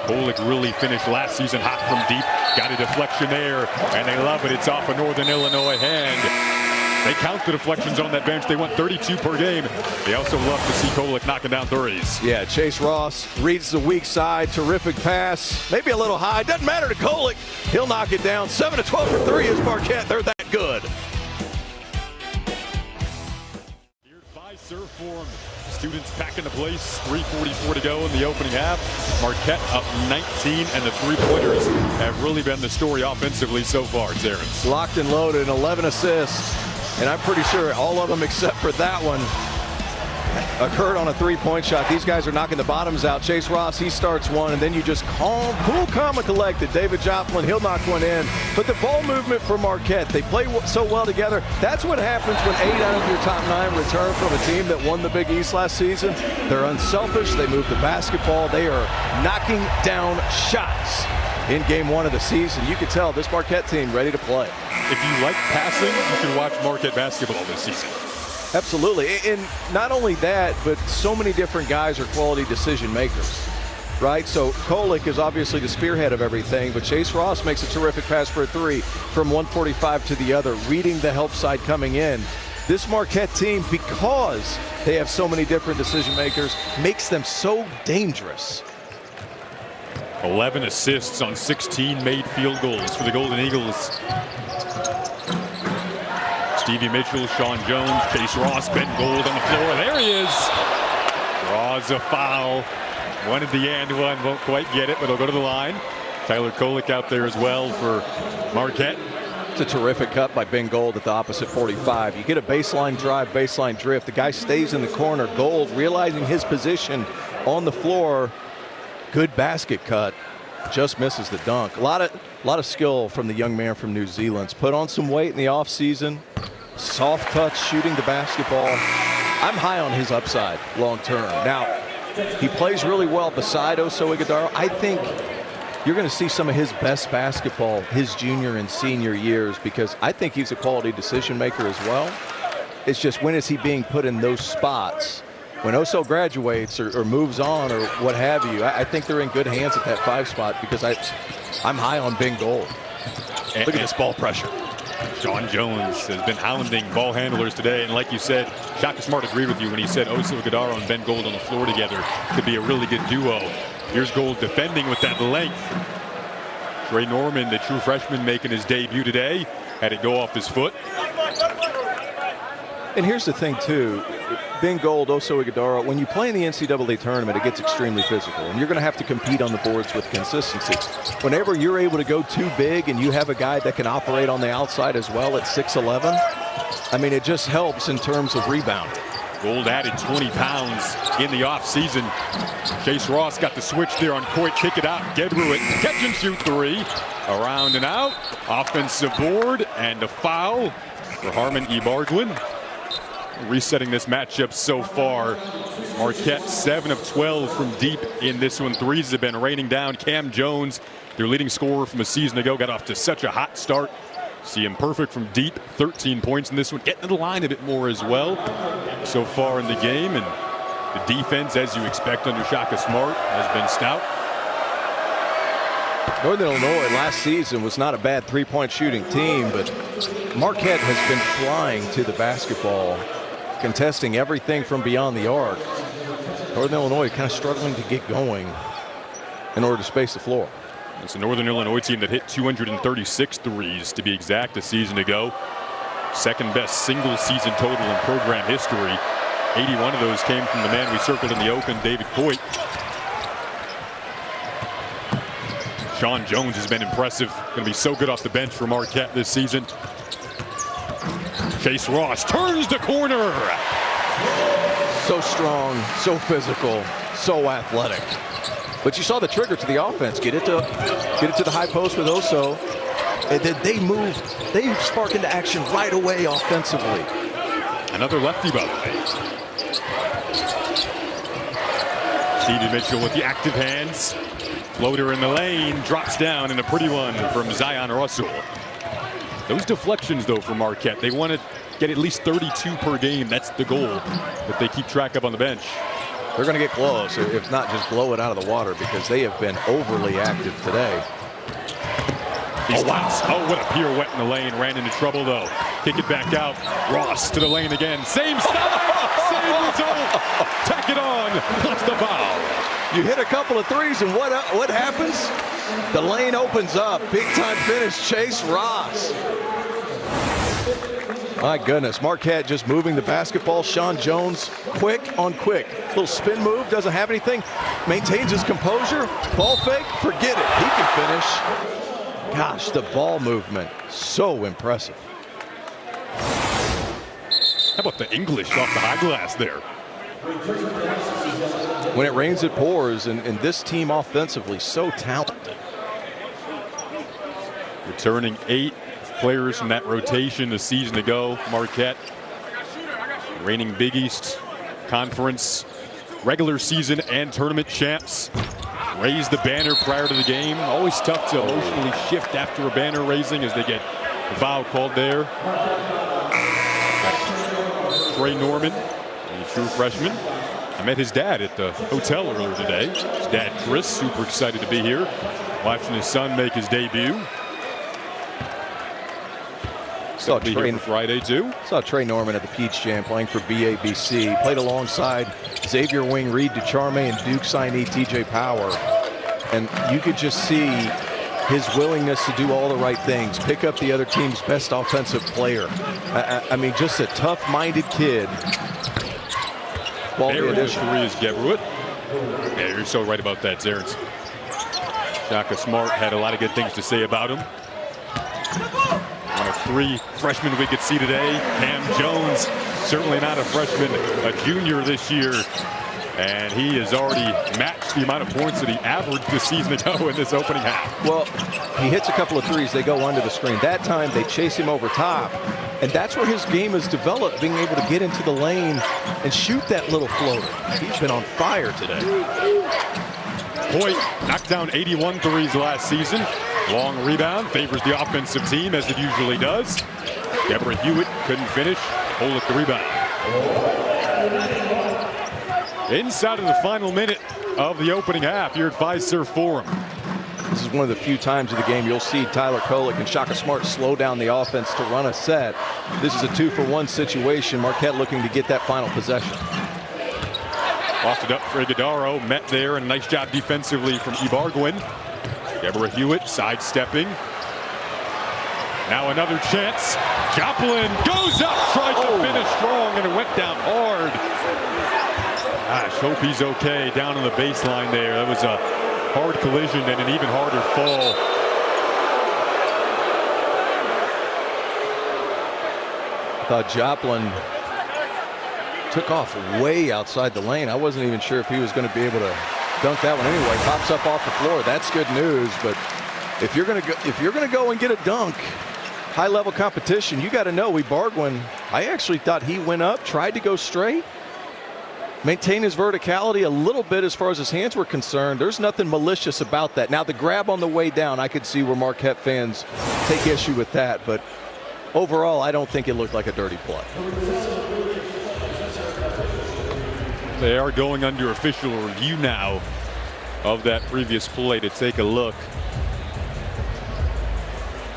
Kolek really finished last season hot from deep. Got a deflection there, and they love it. It's off a Northern Illinois hand. They count the deflections on that bench. They went 32 per game. They also love to see Kolek knocking down threes. Yeah, Chase Ross reads the weak side. Terrific pass. Maybe a little high. Doesn't matter to Kolek. He'll knock it down. 7 of 12 for 3 is Marquette. They're that good. Here by serve form. Students packing the place. 3:44 to go in the opening half. Marquette up 19, and the three-pointers have really been the story offensively so far, Terrence. Locked and loaded, and 11 assists. And I'm pretty sure all of them except for that one occurred on a three-point shot. These guys are knocking the bottoms out. Chase Ross, he starts one, and then you just cool, calm, and collected. David Joplin, he'll knock one in. But the ball movement for Marquette, they play so well together. That's what happens when 8 out of your top 9 return from a team that won the Big East last season. They're unselfish. They move the basketball. They are knocking down shots in game 1 of the season. You can tell this Marquette team ready to play. If you like passing, you can watch Marquette basketball this season. Absolutely. And not only that, but so many different guys are quality decision makers, right? So Kolek is obviously the spearhead of everything, but Chase Ross makes a terrific pass for a 3 from 145 to the other, reading the help side coming in. This Marquette team, because they have so many different decision makers, makes them so dangerous. 11 assists on 16 made field goals for the Golden Eagles. Stevie Mitchell, Sean Jones, Chase Ross, Ben Gold on the floor. There he is. Draws a foul. Wanted the and one, won't quite get it, but he'll go to the line. Tyler Kolek out there as well for Marquette. It's a terrific cut by Ben Gold at the opposite 45. You get a baseline drive, baseline drift. The guy stays in the corner. Gold, realizing his position on the floor. Good basket cut. Just misses the dunk. A lot of skill from the young man from New Zealand. Put on some weight in the offseason. Soft touch, shooting the basketball. I'm high on his upside long term. Now, he plays really well beside Oso Ighodaro. I think you're going to see some of his best basketball his junior and senior years, because I think he's a quality decision maker as well. It's just, when is he being put in those spots? When Oso graduates or moves on or what have you, I think they're in good hands at that 5 spot, because I'm high on Ben Gold. Look at this ball pressure. Sean Jones has been hounding ball handlers today, and like you said, Shaka Smart agreed with you when he said Oso Ighodaro and Ben Gold on the floor together could be a really good duo. Here's Gold defending with that length. Trey Norman, the true freshman, making his debut today, had it go off his foot. And here's the thing, too. Ben Gold, Oso Ighodaro, when you play in the NCAA tournament, it gets extremely physical, and you're going to have to compete on the boards with consistency. Whenever you're able to go too big and you have a guy that can operate on the outside as well at 6'11", I mean, it just helps in terms of rebounding. Gold added 20 pounds in the offseason. Chase Ross got the switch there on Coit. Kick it out, Gedru it, catch and shoot 3. Around and out, offensive board, and a foul for Harmon Ebarglin. Resetting this matchup so far. Marquette 7 of 12 from deep in this one. Threes have been raining down. Cam Jones, their leading scorer from a season ago, got off to such a hot start. See him perfect from deep, 13 points in this one. Getting to the line a bit more as well so far in the game. And The defense, as you expect under Shaka Smart, has been stout. Northern Illinois last season was not a bad three-point shooting team, but Marquette has been flying to the basketball, contesting everything from beyond the arc. Northern Illinois kind of struggling to get going in order to space the floor. It's a Northern Illinois team that hit 236 threes, to be exact, a season ago. Second best single season total in program history. 81 of those came from the man we circled in the open, David Coit. Sean Jones has been impressive. Going to be so good off the bench for Marquette this season. Chase Ross turns the corner. So strong, so physical, so athletic. But you saw the trigger to the offense. Get it to the high post with Oso. And then they spark into action right away offensively. Another lefty, by the way. Stevie Mitchell with the active hands. Floater in the lane, drops down, and a pretty one from Zion Russell. Those deflections, though, for Marquette, they want to get at least 32 per game. That's the goal that they keep track of on the bench. They're going to get close, if not just blow it out of the water, because they have been overly active today. Oh, wow. Oh, what a pirouette in the lane. Ran into trouble, though. Kick it back out. Ross to the lane again. Same style, same result. Tack it on, plus the foul. You hit a couple of threes, and what happens? The lane opens up. Big-time finish, Chase Ross. My goodness, Marquette just moving the basketball. Sean Jones, quick on quick. Little spin move, doesn't have anything. Maintains his composure. Ball fake, forget it. He can finish. Gosh, the ball movement, so impressive. How about the English off the high glass there? When it rains, it pours, and this team offensively so talented. Returning 8 players from that rotation a season ago. Marquette, reigning Big East Conference regular season and tournament champs. Raised the banner prior to the game. Always tough to emotionally shift after a banner raising as they get the foul called there. Trey Norman, a true freshman. I met his dad at the hotel earlier today. His dad, Chris, super excited to be here, watching his son make his debut. Saw Trey for Friday too. Saw Trey Norman at the Peach Jam playing for BABC. Played alongside Xavier Wing, Reed DeCharme, and Duke signee TJ Power. And you could just see his willingness to do all the right things, pick up the other team's best offensive player. I mean, just a tough-minded kid. There it is. Three is Gebruit. Yeah, you're so right about that, Terrence. Shaka Smart had a lot of good things to say about him. One of 3 freshmen we could see today. Cam Jones, certainly not a freshman, a junior this year. And he has already matched the amount of points that he averaged this season ago in this opening half. Well, he hits a couple of threes. They go under the screen. That time, they chase him over top. And that's where his game has developed, being able to get into the lane and shoot that little floater. He's been on fire today. Hoyt knocked down 81 threes last season. Long rebound, favors the offensive team as it usually does. Deborah Hewitt couldn't finish. Hold the rebound. Inside of the final minute of the opening half here at Fiserv Forum. This is one of the few times of the game you'll see Tyler Kolek and Shaka Smart slow down the offense to run a set. This is a 2-for-1 situation. Marquette looking to get that final possession. Lofted up for Iguodaro, met there, and nice job defensively from Ibargüen. Deborah Hewitt sidestepping. Now another chance. Joplin goes up, tried to finish strong, and it went down hard. Gosh, hope he's okay down on the baseline there. That was a hard collision and an even harder fall. I thought Joplin took off way outside the lane. I wasn't even sure if he was going to be able to dunk that one anyway. Pops up off the floor. That's good news. But if you're going to go and get a dunk, high-level competition, you got to know Ibargüen. I actually thought he went up, tried to go straight. Maintain his verticality a little bit as far as his hands were concerned. There's nothing malicious about that. Now, the grab on the way down, I could see where Marquette fans take issue with that. But overall, I don't think it looked like a dirty play. They are going under official review now of that previous play to take a look.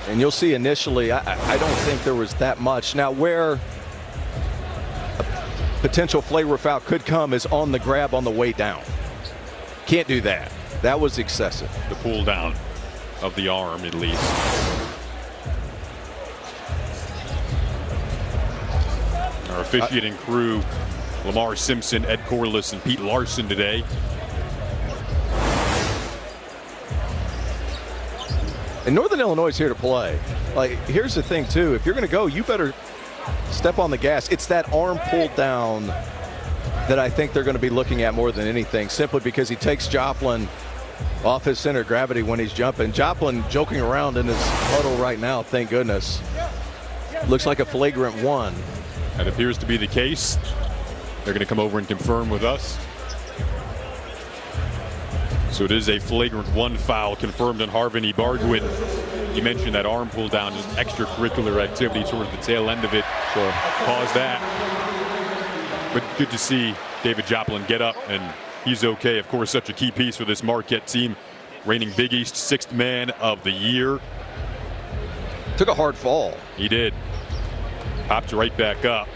And you'll see initially, I don't think there was that much. Now, where a potential flagrant foul could come is on the grab on the way down. Can't do that. That was excessive. The pull down of the arm, at least. Our officiating crew, Lamar Simpson, Ed Corliss, and Pete Larson today. And Northern Illinois is here to play. Like, here's the thing, too. If you're going to go, you better step on the gas. It's that arm pulled down that I think they're going to be looking at more than anything, simply because he takes Joplin off his center of gravity when he's jumping. Joplin joking around in his huddle right now, thank goodness. Looks like a flagrant one. That appears to be the case. They're going to come over and confirm with us. So it is a flagrant one foul confirmed on Harvin Ibargwin. You mentioned that arm pull down, just extracurricular activity towards the tail end of it. So caused that. But good to see David Joplin get up, and he's okay. Of course, such a key piece for this Marquette team. Reigning Big East 6th man of the year. Took a hard fall. He did. Popped right back up.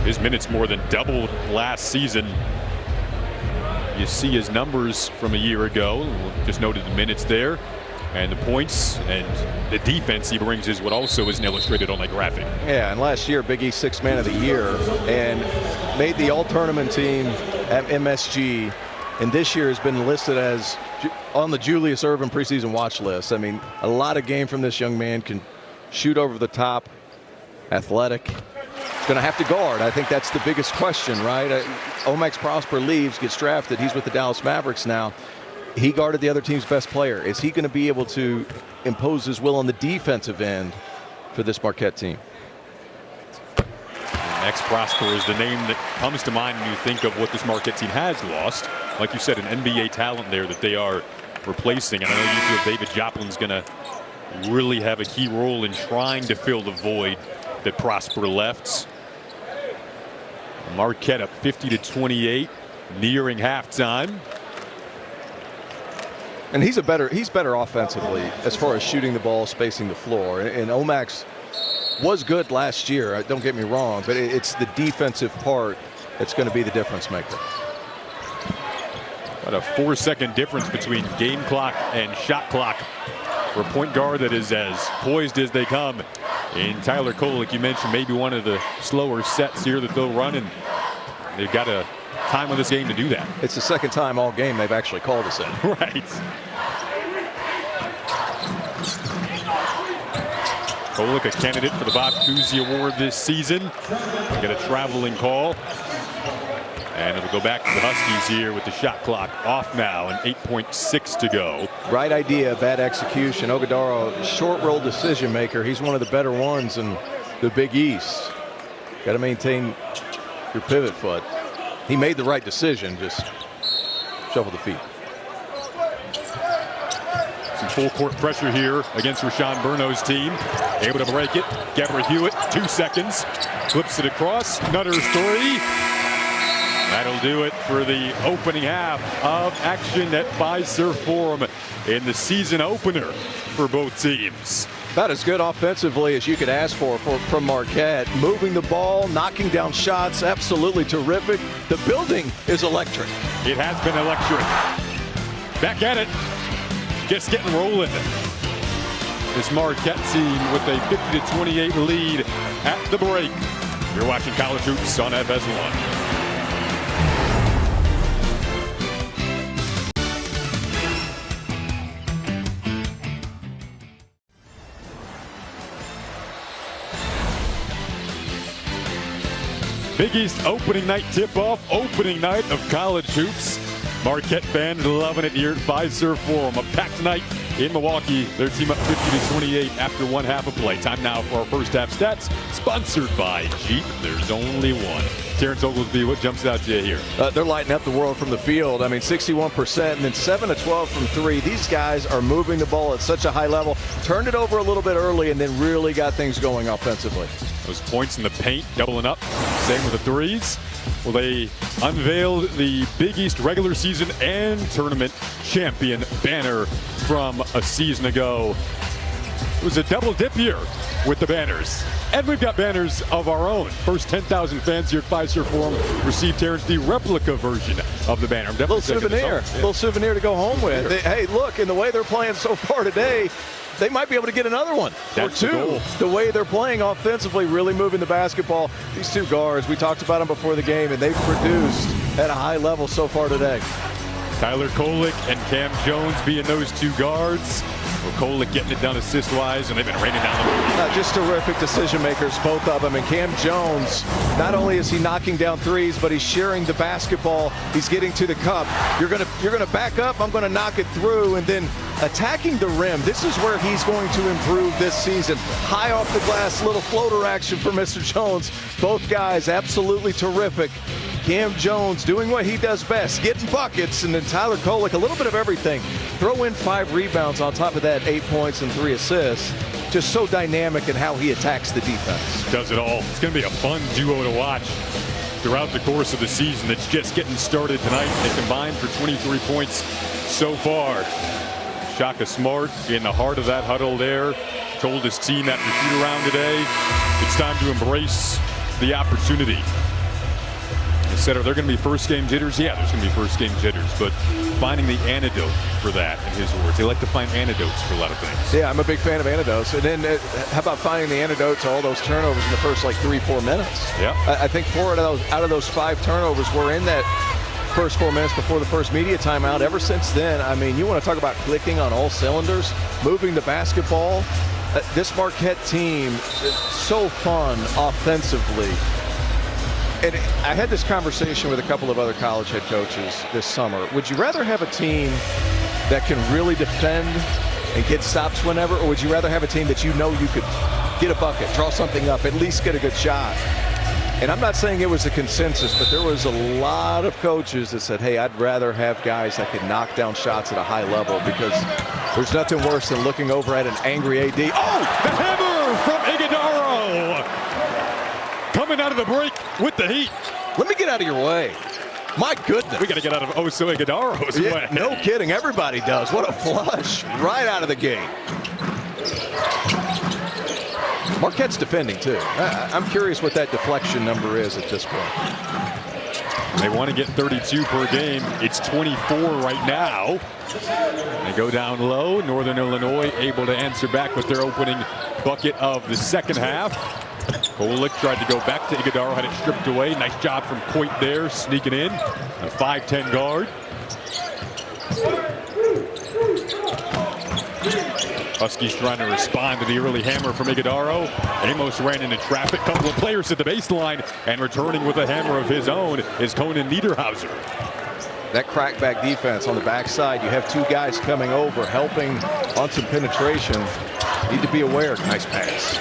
His minutes more than doubled last season. You see his numbers from a year ago. Just noted the minutes there. And the points and the defense he brings is what also isn't illustrated on that graphic. Yeah, and last year, Big East 6th man of the year, and made the all-tournament team at MSG. And this year has been listed as on the Julius Erving preseason watch list. I mean, a lot of game from this young man. Can shoot over the top, athletic. He's going to have to guard. I think that's the biggest question, right? Omax Prosper leaves, gets drafted. He's with the Dallas Mavericks now. He guarded the other team's best player. Is he going to be able to impose his will on the defensive end for this Marquette team? Max Prosper is the name that comes to mind when you think of what this Marquette team has lost. Like you said, an NBA talent there that they are replacing. And I know you feel David Joplin's going to really have a key role in trying to fill the void that Prosper left. Marquette up 50-28, nearing halftime. And he's better offensively as far as shooting the ball, spacing the floor. And Omax was good last year, don't get me wrong, but it's the defensive part that's going to be the difference maker. What a 4-second difference between game clock and shot clock for a point guard that is as poised as they come. In Tyler Kolek, you mentioned maybe one of the slower sets here that they'll run, and they've got a time on this game to do that. It's the second time all game they've actually called us in. Right. Kolek, a candidate for the Bob Cousy Award this season. Get a traveling call. And it'll go back to the Huskies here with the shot clock off now and 8.6 to go. Right idea, bad execution. Ogudaro, short roll decision maker. He's one of the better ones in the Big East. Got to maintain your pivot foot. He made the right decision, just shuffle the feet. Some full court pressure here against Rashawn Burno's team. Able to break it. Gabra Hewitt, 2 seconds. Flips it across. Nutter Story. That'll do it for the opening half of action at Fiserv Forum in the season opener for both teams. About as good offensively as you could ask for from Marquette. Moving the ball, knocking down shots, absolutely terrific. The building is electric. It has been electric. Back at it. Just getting rolling. This Marquette team with a 50-28 lead at the break. You're watching College Hoops on FS1. Big East opening night tip-off, opening night of College Hoops. Marquette fans loving it here at Fiserv Forum. A packed night in Milwaukee. Their team up 50-28 after one half of play. Time now for our first half stats, sponsored by Jeep. There's only one. Terrence Oglesby, what jumps out to you here? They're lighting up the world from the field. I mean, 61% and then 7-12 from 3. These guys are moving the ball at such a high level. Turned it over a little bit early and then really got things going offensively. Those points in the paint doubling up. Same with the threes. Well, they unveiled the Big East regular season and tournament champion banner from a season ago. It was a double dip year with the banners. And we've got banners of our own. First 10,000 fans here at Fiserv Forum received Terrence the replica version of the banner. Little souvenir. Little souvenir to go home with. Hey, look, in the way they're playing so far today, they might be able to get another one or two. The way they're playing offensively, really moving the basketball. These two guards, we talked about them before the game, and they've produced at a high level so far today. Tyler Kolek and Cam Jones being those two guards. Well, Kolek getting it done assist-wise, and they've been raining down the road. Just terrific decision makers, both of them. And Cam Jones, not only is he knocking down threes, but he's sharing the basketball. He's getting to the cup. You're gonna back up. I'm gonna knock it through, and then attacking the rim. This is where he's going to improve this season. High off the glass, little floater action for Mr. Jones. Both guys absolutely terrific. Cam Jones doing what he does best, getting buckets, and then Tyler Kolek, a little bit of everything. Throw in 5 rebounds on top of that, 8 points and 3 assists. Just so dynamic in how he attacks the defense. Does it all. It's going to be a fun duo to watch throughout the course of the season. It's just getting started tonight. They combined for 23 points so far. Shaka Smart in the heart of that huddle there. Told his team that repeat around today. It's time to embrace the opportunity. Said, are there going to be first game jitters? Yeah, there's going to be first game jitters, but finding the antidote for that, in his words. They like to find antidotes for a lot of things. Yeah, I'm a big fan of antidotes. And then how about finding the antidote to all those turnovers in the first 3-4 minutes? Yeah. I think 4 out of those 5 turnovers were in that first 4 minutes before the first media timeout. Ever since then, I mean, you want to talk about clicking on all cylinders, moving the basketball. This Marquette team is so fun offensively. And I had this conversation with a couple of other college head coaches this summer. Would you rather have a team that can really defend and get stops whenever, or would you rather have a team that you know you could get a bucket, draw something up, at least get a good shot? And I'm not saying it was a consensus, but there was a lot of coaches that said, hey, I'd rather have guys that could knock down shots at a high level, because there's nothing worse than looking over at an angry AD. Oh, the hammer from Iguodaro! Coming out of the break with the heat. Let me get out of your way. My goodness. We got to get out of Oso Iguodaro's way. No kidding. Everybody does. What a flush right out of the gate. Marquette's defending, too. I'm curious what that deflection number is at this point. They want to get 32 per game. It's 24 right now. They go down low. Northern Illinois able to answer back with their opening bucket of the second half. Kolek tried to go back to Iguodaro, had it stripped away. Nice job from Coit there, sneaking in. A 5'10 guard. Huskies trying to respond to the early hammer from Iguodaro. Amos ran into traffic. Couple of players at the baseline, and returning with a hammer of his own is Conan Niederhauser. That crackback defense on the backside, you have 2 guys coming over, helping on some penetration. Need to be aware. Nice pass.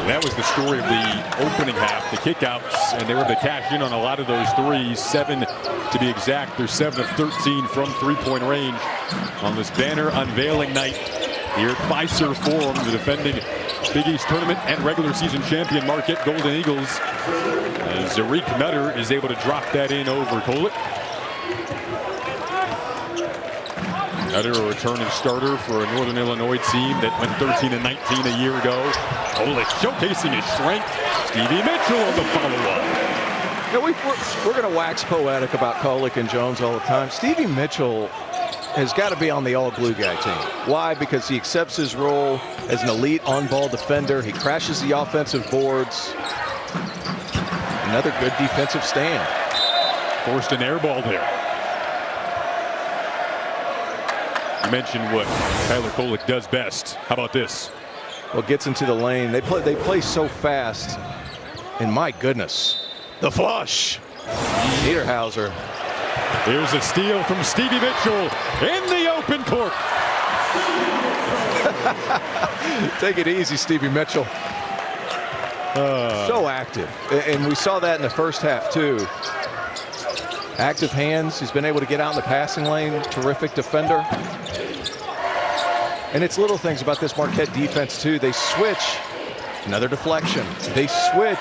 That was the story of the opening half, the kickouts, and they were able to cash in on a lot of those threes. 7 to be exact. They're 7 of 13 from three-point range on this banner unveiling night here at Fiserv Forum. The defending Big East tournament and regular season champion Marquette Golden Eagles. Zarik Nutter is able to drop that in over Kolek. Nutter, a returning starter for a Northern Illinois team that went 13-19 a year ago. Kolek showcasing his strength. Stevie Mitchell on the follow-up. We're going to wax poetic about Kolek and Jones all the time. Stevie Mitchell has got to be on the all-glue guy team. Why? Because he accepts his role as an elite on-ball defender. He crashes the offensive boards. Another good defensive stand. Forced an air ball there. You mentioned what Tyler Kolek does best. How about this? Well, gets into the lane. They play so fast. And my goodness, the flush. Niederhauser. Here's a steal from Stevie Mitchell in the open court. Take it easy, Stevie Mitchell. So active. And we saw that in the first half, too. Active hands. He's been able to get out in the passing lane. Terrific defender. And it's little things about this Marquette defense, too. They switch. Another deflection. They switch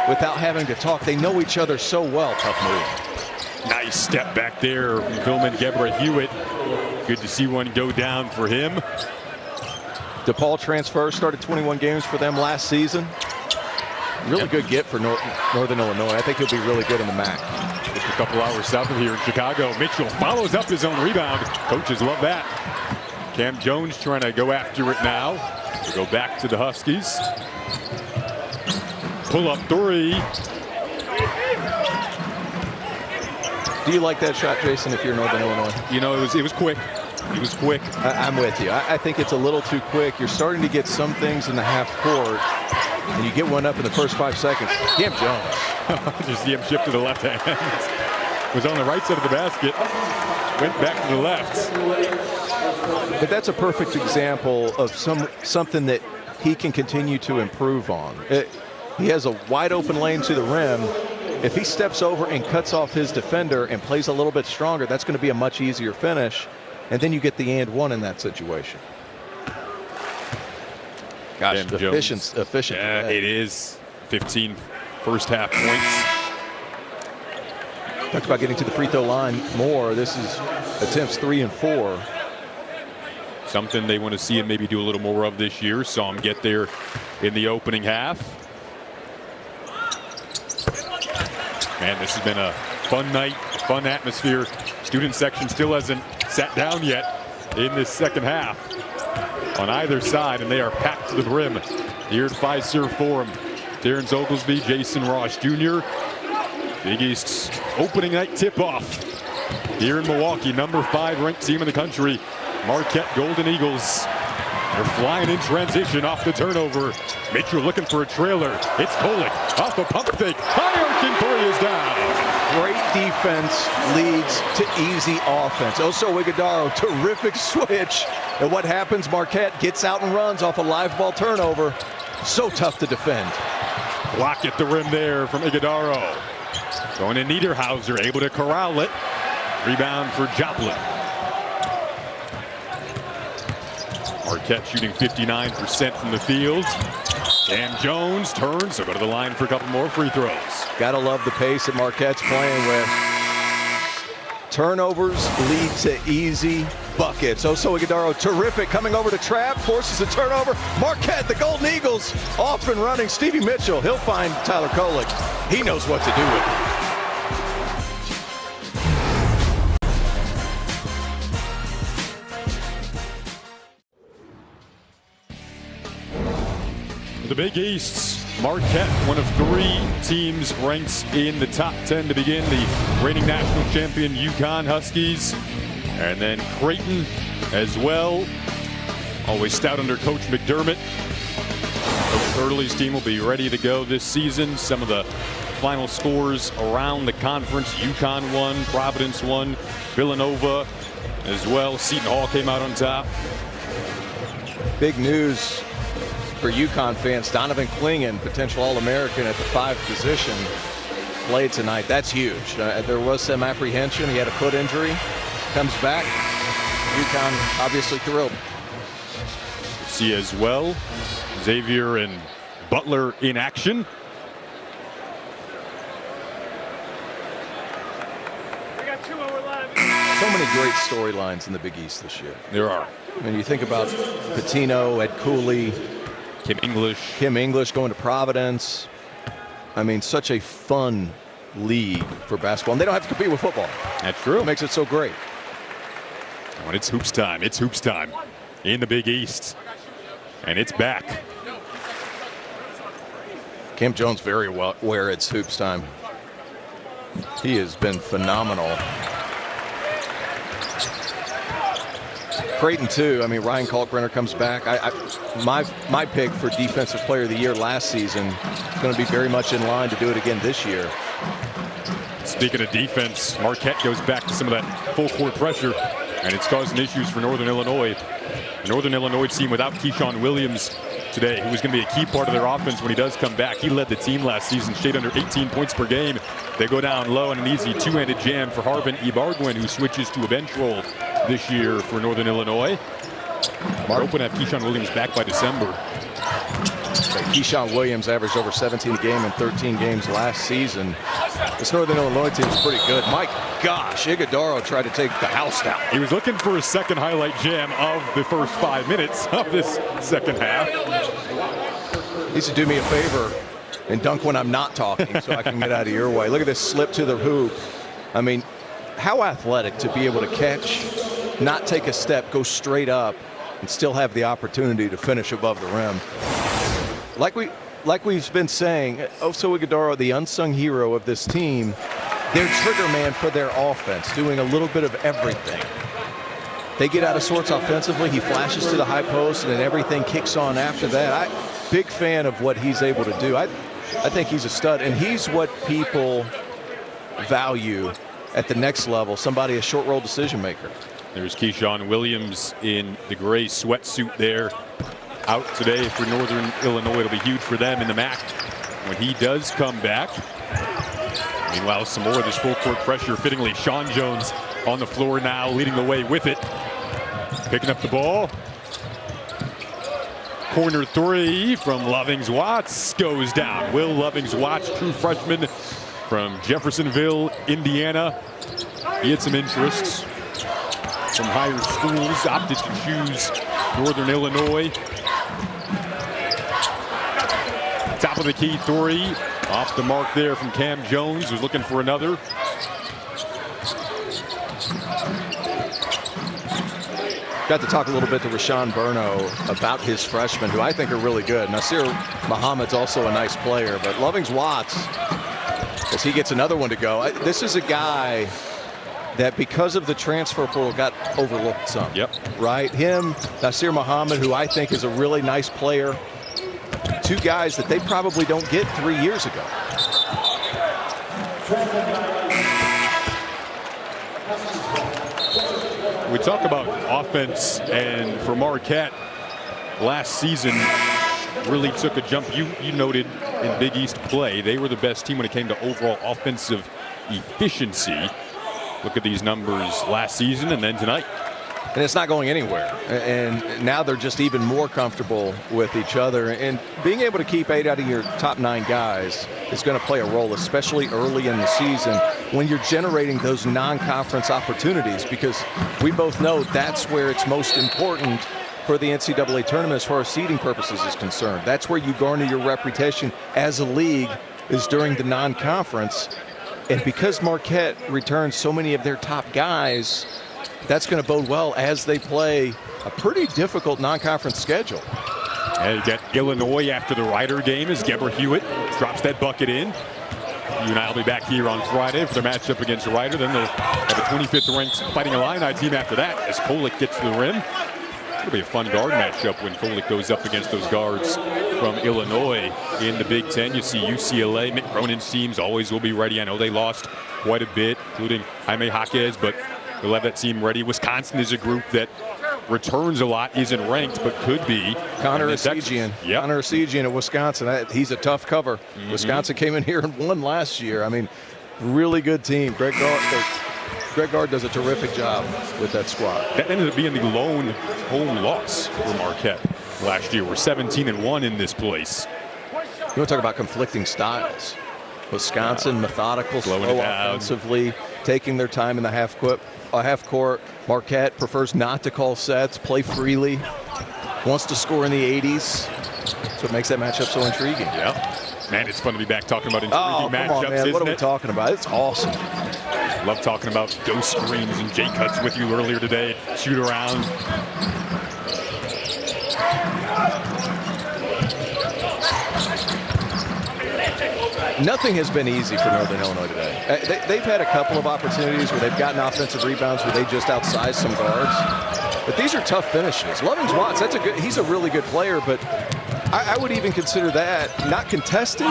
without having to talk. They know each other so well. Tough move. Nice step back there from Philman Gebra Hewitt. Good to see one go down for him. DePaul transfer, started 21 games for them last season. Really good get for Northern Illinois. I think he'll be really good in the MAC. Just a couple hours south of here in Chicago. Mitchell follows up his own rebound. Coaches love that. Cam Jones trying to go after it now. We'll go back to the Huskies. Pull up three. Do you like that shot, Jason, if you're Northern Illinois? You know, it was quick. He was quick. I'm with you. I think it's a little too quick. You're starting to get some things in the half court, and you get one up in the first 5 seconds. Cam Jones. Just see him shift to the left hand. Was on the right side of the basket. Went back to the left. But that's a perfect example of something that he can continue to improve on. He has a wide open lane to the rim. If he steps over and cuts off his defender and plays a little bit stronger, that's going to be a much easier finish. And then you get the and one in that situation. Gosh, efficient. Yeah, it is. 15 first half points. Talked about getting to the free throw line more. This is attempts 3 and 4. Something they want to see him maybe do a little more of this year. Saw him get there in the opening half. Man, this has been a fun night, fun atmosphere. Student section still hasn't sat down yet in this second half on either side, and they are packed to the brim here at Fiserv Forum. Terrence Oglesby, Jason Ross Jr. Big East's opening night tip-off here in Milwaukee. Number 5 ranked team in the country, Marquette Golden Eagles. They're flying in transition off the turnover. Mitchell looking for a trailer. It's Kolek off the pump fake. High-arching three is down. Great defense leads to easy offense. Oso Ighodaro, terrific switch. And what happens? Marquette gets out and runs off a live ball turnover. So tough to defend. Block at the rim there from Ighodaro. Going to Niederhauser, able to corral it. Rebound for Joplin. Marquette shooting 59% from the field. Cam Jones turns, so go to the line for a couple more free throws. Gotta love the pace that Marquette's playing with. Turnovers lead to easy buckets. Oso Ighodaro, terrific, coming over to trap, forces a turnover. Marquette, the Golden Eagles, off and running. Stevie Mitchell, he'll find Tyler Kolek. He knows what to do with it. The Big East, Marquette, one of 3 teams ranked in the top 10 to begin. The reigning national champion UConn Huskies, and then Creighton as well. Always stout under Coach McDermott. Coach Hurley's team will be ready to go this season. Some of the final scores around the conference: UConn won, Providence won, Villanova as well. Seton Hall came out on top. Big news for UConn fans. Donovan Clingan, potential All-American at the 5 position, played tonight. That's huge. There was some apprehension. He had a foot injury. Comes back. UConn obviously thrilled. See as well, Xavier and Butler in action. So many great storylines in the Big East this year. There are. I mean, you think about Pitino, Ed Cooley, Kim English going to Providence. I mean, such a fun league for basketball. And they don't have to compete with football. That's true. It makes it so great. When it's hoops time, in the Big East. And it's back. Cam Jones very well aware it's hoops time. He has been phenomenal. Creighton too. I mean, Ryan Kalkbrenner comes back. My pick for Defensive Player of the Year last season is going to be very much in line to do it again this year. Speaking of defense, Marquette goes back to some of that full court pressure, and it's causing issues for Northern Illinois. The Northern Illinois team without Keyshawn Williams today, who was going to be a key part of their offense when he does come back. He led the team last season, stayed under 18 points per game. They go down low on an easy 2-handed jam for Harvin Ibarguen, who switches to a bench role this year for Northern Illinois. We're hoping to have Keyshawn Williams back by December. Keyshawn Williams averaged over 17 a game in 13 games last season. This Northern Illinois team is pretty good. My gosh, Iguodaro tried to take the house down. He was looking for a second highlight jam of the first 5 minutes of this second half. He needs to do me a favor and dunk when I'm not talking so I can get out of your way. Look at this slip to the hoop. I mean, how athletic to be able to catch, not take a step, go straight up, and still have the opportunity to finish above the rim. Like we've been saying, Oso Iguodaro, the unsung hero of this team, their trigger man for their offense, doing a little bit of everything. They get out of sorts offensively, he flashes to the high post, and then everything kicks on after that. Big fan of what he's able to do. I think he's a stud, and he's what people value at the next level, somebody, a short roll decision maker. There's Keyshawn Williams in the gray sweatsuit there. Out today for Northern Illinois. It'll be huge for them in the MAC when he does come back. Meanwhile, some more of this full court pressure. Fittingly, Sean Jones on the floor now, leading the way with it. Picking up the ball. Corner three from Lovings-Watts goes down. Will Lovings-Watts, true freshman from Jeffersonville, Indiana. He had some interests from higher schools, opted to choose Northern Illinois. Top of the key three, off the mark there from Cam Jones, who's looking for another. Got to talk a little bit to Rashawn Burno about his freshmen, who I think are really good. Nasir Muhammad's also a nice player, but Lovings-Watts, as he gets another one to go, this is a guy that because of the transfer portal got overlooked some. Yep. Right? Him, Nasir Muhammad, who I think is a really nice player. Two guys that they probably don't get 3 years ago. We talk about offense, and for Marquette, last season really took a jump. You noted in Big East play, they were the best team when it came to overall offensive efficiency. Look at these numbers last season and then tonight. And it's not going anywhere. And now they're just even more comfortable with each other. And being able to keep 8 out of your top 9 guys is going to play a role, especially early in the season when you're generating those non-conference opportunities, because we both know that's where it's most important for the NCAA tournament as far as seeding purposes is concerned. That's where you garner your reputation as a league, is during the non-conference. And because Marquette returns so many of their top guys, that's going to bode well as they play a pretty difficult non-conference schedule. And you get Illinois after the Rider game as Geber Hewitt drops that bucket in. You and I will be back here on Friday for their matchup against Rider. Then they'll have a 25th ranked Fighting Illini team after that as Kolick gets to the rim. It'll be a fun guard matchup when Kolick goes up against those guards from Illinois in the Big Ten. You see UCLA, Mick Cronin's teams always will be ready. I know they lost quite a bit, including Jaime Jaquez, but they'll have that team ready. Wisconsin is a group that returns a lot, isn't ranked, but could be. Connor Esigian. Yep. Connor Esigian of Wisconsin. He's a tough cover. Wisconsin came in here and won last year. I mean, really good team. Greg Gard does a terrific job with that squad. That ended up being the lone home loss for Marquette last year. We're 17-1 in this place. You want to talk about conflicting styles. Wisconsin, methodical, slow offensively, taking their time in the half court. Marquette prefers not to call sets, play freely, wants to score in the 80s. So it makes that matchup so intriguing. Yeah. Man, it's fun to be back talking about intriguing matchups, come on, man. What are we it? talking about? It's awesome. Love talking about ghost screens and J-cuts with you earlier today. Shoot around. Nothing has been easy for Northern Illinois today. They've had a couple of opportunities where they've gotten offensive rebounds where they just outsized some guards. But these are tough finishes. Lovings-Watts, he's a really good player, but I would even consider that not contested,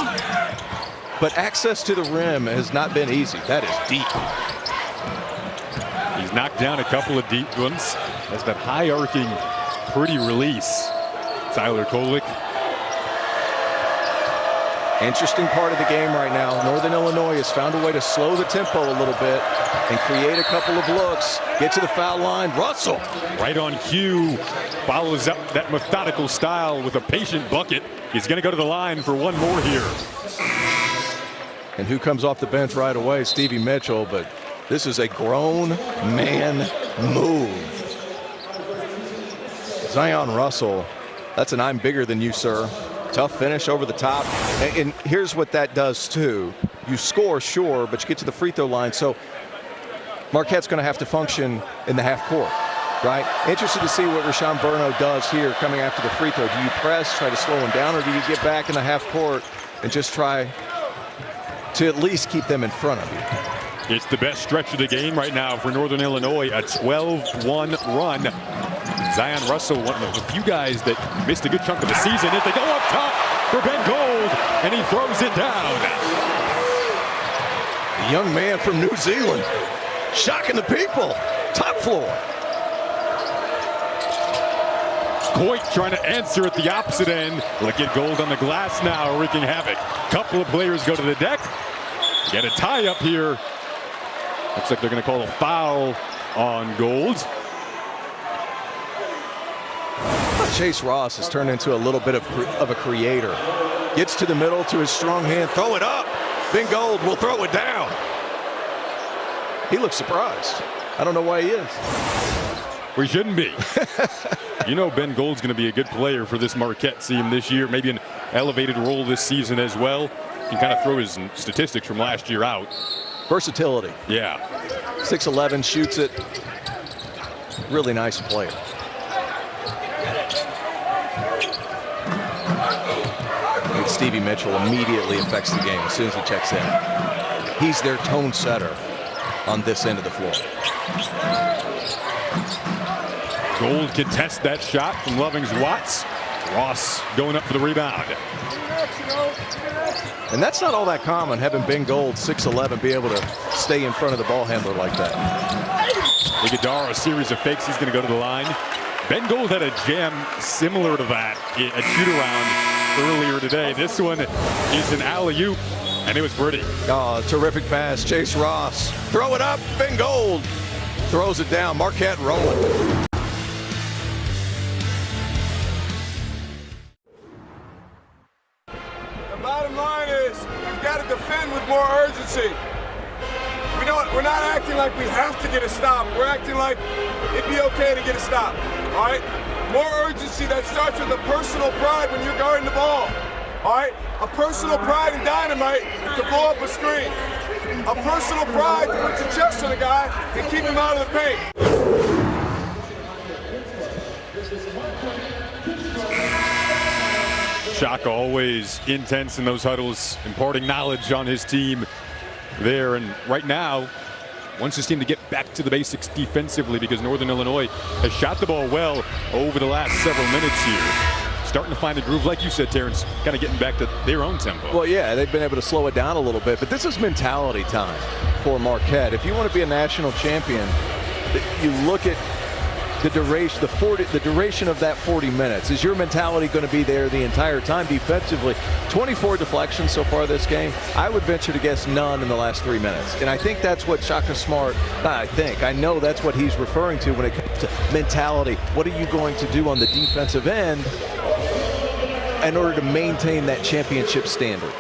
but access to the rim has not been easy. That is deep. He's knocked down a couple of deep ones. That's that high arcing, pretty release. Tyler Kolick. Interesting part of the game right now. Northern Illinois has found a way to slow the tempo a little bit and create a couple of looks. Get to the foul line. Russell. Right on cue. Follows up that methodical style with a patient bucket. He's going to go to the line for one more here. And who comes off the bench right away? Stevie Mitchell. But this is a grown man move. Zion Russell. That's an I'm bigger than you, sir. Tough finish over the top. And here's what that does, too. You score, sure, but you get to the free throw line. So Marquette's going to have to function in the half court, right? Interested to see what Rashawn Burno does here coming after the free throw. Do you press, try to slow him down, or do you get back in the half court and just try to at least keep them in front of you? It's the best stretch of the game right now for Northern Illinois, a 12-1 run. Zion Russell, one of the few guys that missed a good chunk of the season. If they go up top for Ben Gold, and he throws it down. The young man from New Zealand, shocking the people. Top floor. Coit trying to answer at the opposite end. Look at Gold on the glass now, wreaking havoc. Couple of players go to the deck. Get a tie up here. Looks like they're going to call a foul on Gold. Chase Ross has turned into a little bit of a creator. Gets to the middle to his strong hand. Throw it up. Ben Gold will throw it down. He looks surprised. I don't know why he is. We shouldn't be. You know Ben Gold's going to be a good player for this Marquette team this year. Maybe an elevated role this season as well. Can kind of throw his statistics from last year out. Versatility. Yeah. 6'11", shoots it. Really nice player. Stevie Mitchell immediately affects the game as soon as he checks in. He's their tone setter on this end of the floor. Gold can test that shot from Lovings Watts. Ross going up for the rebound. And that's not all that common, having Ben Gold, 6'11", be able to stay in front of the ball handler like that. Iguodala, a series of fakes. He's going to go to the line. Ben Gold had a jam similar to that at shoot-around earlier today. This one is an alley-oop, and it was pretty. Oh, terrific pass. Chase Ross. Throw it up. Ben Gold throws it down. Marquette rolling. The bottom line is we've got to defend with more urgency. We're not acting like we have to get a stop. We're acting like it'd be okay to get a stop. All right? More urgency. That starts with a personal pride when you're guarding the ball. All right? A personal pride and dynamite to blow up a screen. A personal pride to put your chest on a guy and keep him out of the paint. Shaka always intense in those huddles, imparting knowledge on his team there. And right now, wants his team to get back to the basics defensively because Northern Illinois has shot the ball well over the last several minutes here. Starting to find the groove, like you said, Terrence, kind of getting back to their own tempo. Well, yeah, they've been able to slow it down a little bit, but this is mentality time for Marquette. If you want to be a national champion, you look at the duration of that 40 minutes. Is your mentality going to be there the entire time defensively? 24 deflections so far this game. I would venture to guess none in the last 3 minutes. And I think that's what Shaka Smart, I know that's what he's referring to when it comes to mentality. What are you going to do on the defensive end in order to maintain that championship standard?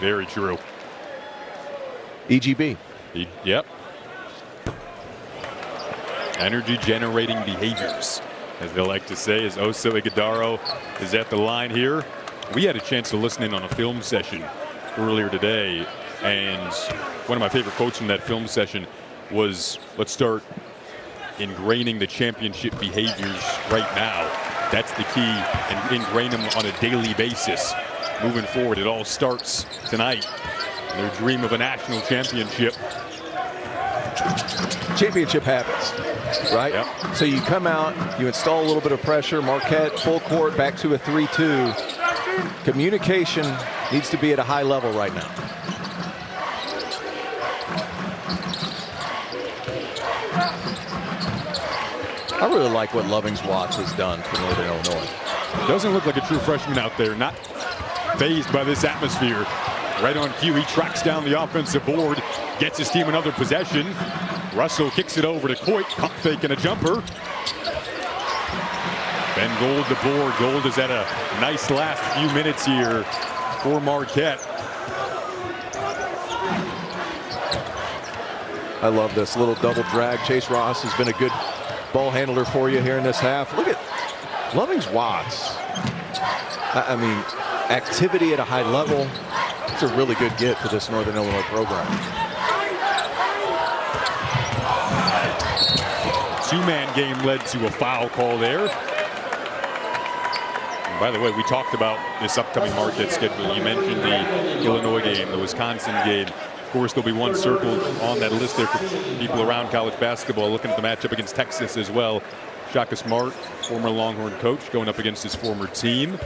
Very true. EGB. Yep. Energy generating behaviors, as they like to say, as Oso Ighodaro is at the line here. We had a chance to listen in on a film session earlier today, and one of my favorite quotes from that film session was, let's start ingraining the championship behaviors right now. That's the key, and ingrain them on a daily basis. Moving forward, it all starts tonight. Their dream of a national championship. Championship habits, right? Yep. So you come out, you install a little bit of pressure. Marquette, full court, back to a 3-2. Communication needs to be at a high level right now. I really like what Lovings Watts has done for Northern Illinois. Doesn't look like a true freshman out there. Not fazed by this atmosphere. Right on cue, he tracks down the offensive board, gets his team another possession. Russell kicks it over to Coit, pump fake and a jumper. Ben Gold the board. Gold has had a nice last few minutes here for Marquette. I love this little double drag. Chase Ross has been a good ball handler for you here in this half. Look at Loving's Watts. I mean, activity at a high level. It's a really good get for this Northern Illinois program. Two-man game led to a foul call there. And by the way, we talked about this upcoming Marquette schedule. You mentioned the Illinois game, the Wisconsin game. Of course, there'll be one circled on that list there for people around college basketball looking at the matchup against Texas as well. Shaka Smart, former Longhorn coach, going up against his former team.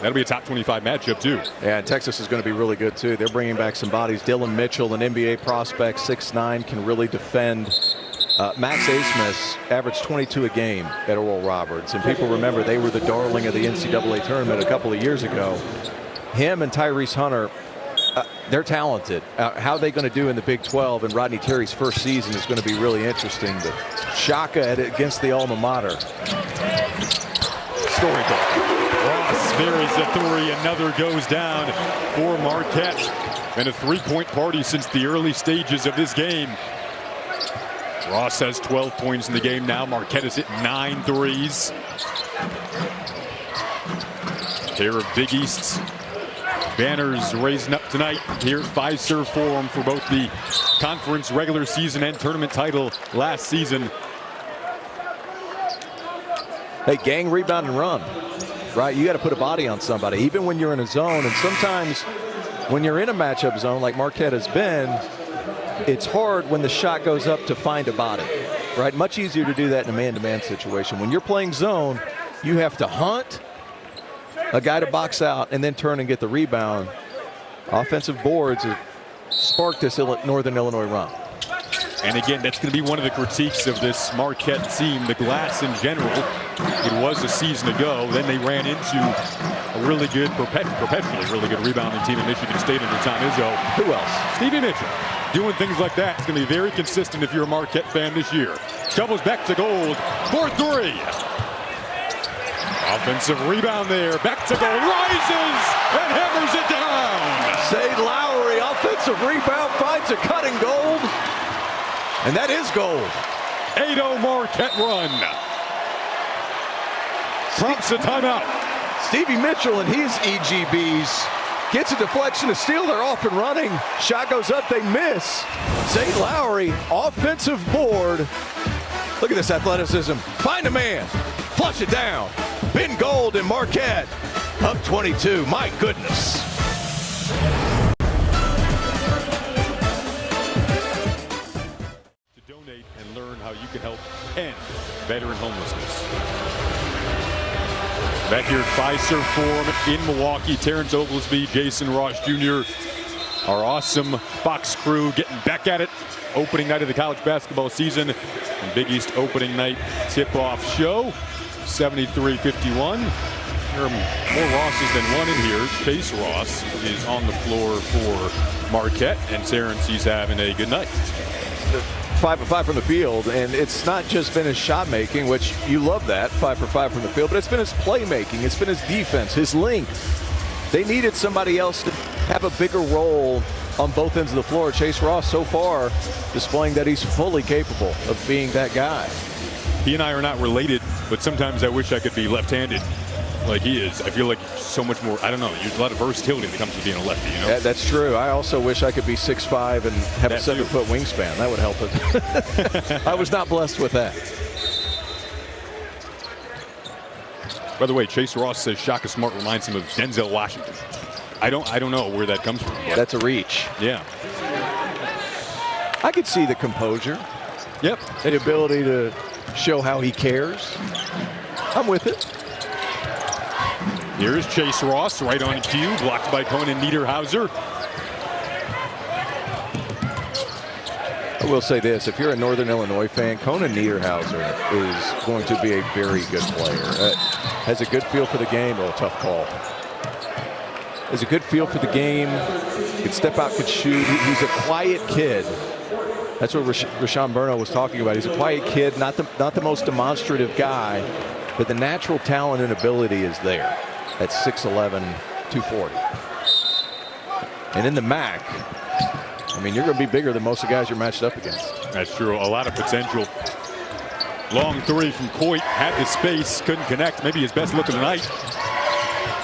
That'll be a top 25 matchup, too. Yeah, and Texas is going to be really good, too. They're bringing back some bodies. Dylan Mitchell, an NBA prospect, 6'9", can really defend. Max Asmus averaged 22 a game at Oral Roberts. And people remember they were the darling of the NCAA tournament a couple of years ago. Him and Tyrese Hunter, they're talented. How are they going to do in the Big 12 and Rodney Terry's first season is going to be really interesting. But Shaka against the alma mater. Storybook. Ross buries a three. Another goes down for Marquette. And a three-point party since the early stages of this game. Ross has 12 points in the game now. Marquette has hit 9 threes. Pair of Big East's banners raising up tonight here at Fiserv Forum for both the conference regular season and tournament title last season. Hey, gang, rebound and run, right? You got to put a body on somebody, even when you're in a zone. And sometimes when you're in a matchup zone like Marquette has been, it's hard when the shot goes up to find a body, right? Much easier to do that in a man-to-man situation. When you're playing zone, you have to hunt a guy to box out and then turn and get the rebound. Offensive boards have sparked this Northern Illinois run. And again, that's going to be one of the critiques of this Marquette team, the glass in general. It was a season ago. Then they ran into a really good, perpetually really good rebounding team in Michigan State under Tom Izzo. Who else? Stevie Mitchell. Doing things like that is going to be very consistent if you're a Marquette fan this year. Shovels back to Gold for three. Offensive rebound there. Back to Gold. Rises and hammers it down. Zay Lowry, offensive rebound, finds a cutting Gold. And that is Gold. 8-0 Marquette run. Prompts a timeout. Stevie Mitchell and his EGBs gets a deflection, a steal, they're off and running. Shot goes up, they miss. Zay Lowry, offensive board. Look at this athleticism. Find a man, flush it down. Ben Gold and Marquette up 22. My goodness. To donate and learn how you can help end veteran homelessness. Back here at Fiserv Forum in Milwaukee, Terrence Oglesby, Jason Ross Jr., our awesome Fox crew getting back at it. Opening night of the college basketball season and Big East opening night tip-off show. 73-51. There are more Rosses than one in here. Chase Ross is on the floor for Marquette, and Terrence, he's having a good night. 5 for 5 from the field, and it's not just been his shot making, which you love that, 5 for 5 from the field, but it's been his playmaking, it's been his defense, his length. They needed somebody else to have a bigger role on both ends of the floor. Chase Ross so far displaying that he's fully capable of being that guy. He and I are not related, but sometimes I wish I could be left-handed like he is. I feel like so much more, I don't know, there's a lot of versatility that comes with being a lefty, you know? Yeah, that's true. I also wish I could be 6'5" and have a 7-foot wingspan. That would help it. I was not blessed with that. By the way, Chase Ross says Shaka Smart reminds him of Denzel Washington. I don't know where that comes from. That's a reach. Yeah. I could see the composure. Yep. The ability to show how he cares. I'm with it. Here's Chase Ross right on cue, blocked by Conan Niederhauser. I will say this, if you're a Northern Illinois fan, Conan Niederhauser is going to be a very good player. Has a good feel for the game. Oh, tough call. has a good feel for the game. Could step out, could shoot. He's a quiet kid. That's what Rashawn Burno was talking about. He's a quiet kid, not the most demonstrative guy, but the natural talent and ability is there at 6'11", 240. And in the MAC, I mean, you're going to be bigger than most of the guys you're matched up against. That's true. A lot of potential. Long three from Coit. Had the space. Couldn't connect. Maybe his best look of the night.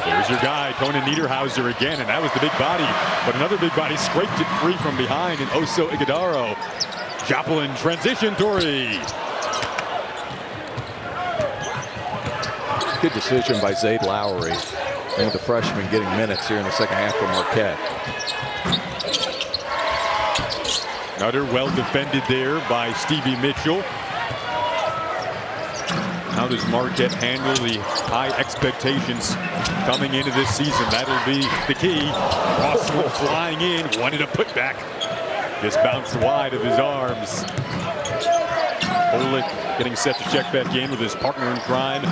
There's your guy, Conan Niederhauser again, and that was the big body. But another big body scraped it free from behind, and Oso Ighodaro. Joplin transition three. Good decision by Zayd Lowry. One of the freshmen getting minutes here in the second half for Marquette. Nutter well defended there by Stevie Mitchell. How does Marquette handle the high expectations coming into this season? That'll be the key. Crosswood flying in, wanted a putback. Just bounced wide of his arms. Olick getting set to check back in with his partner in crime,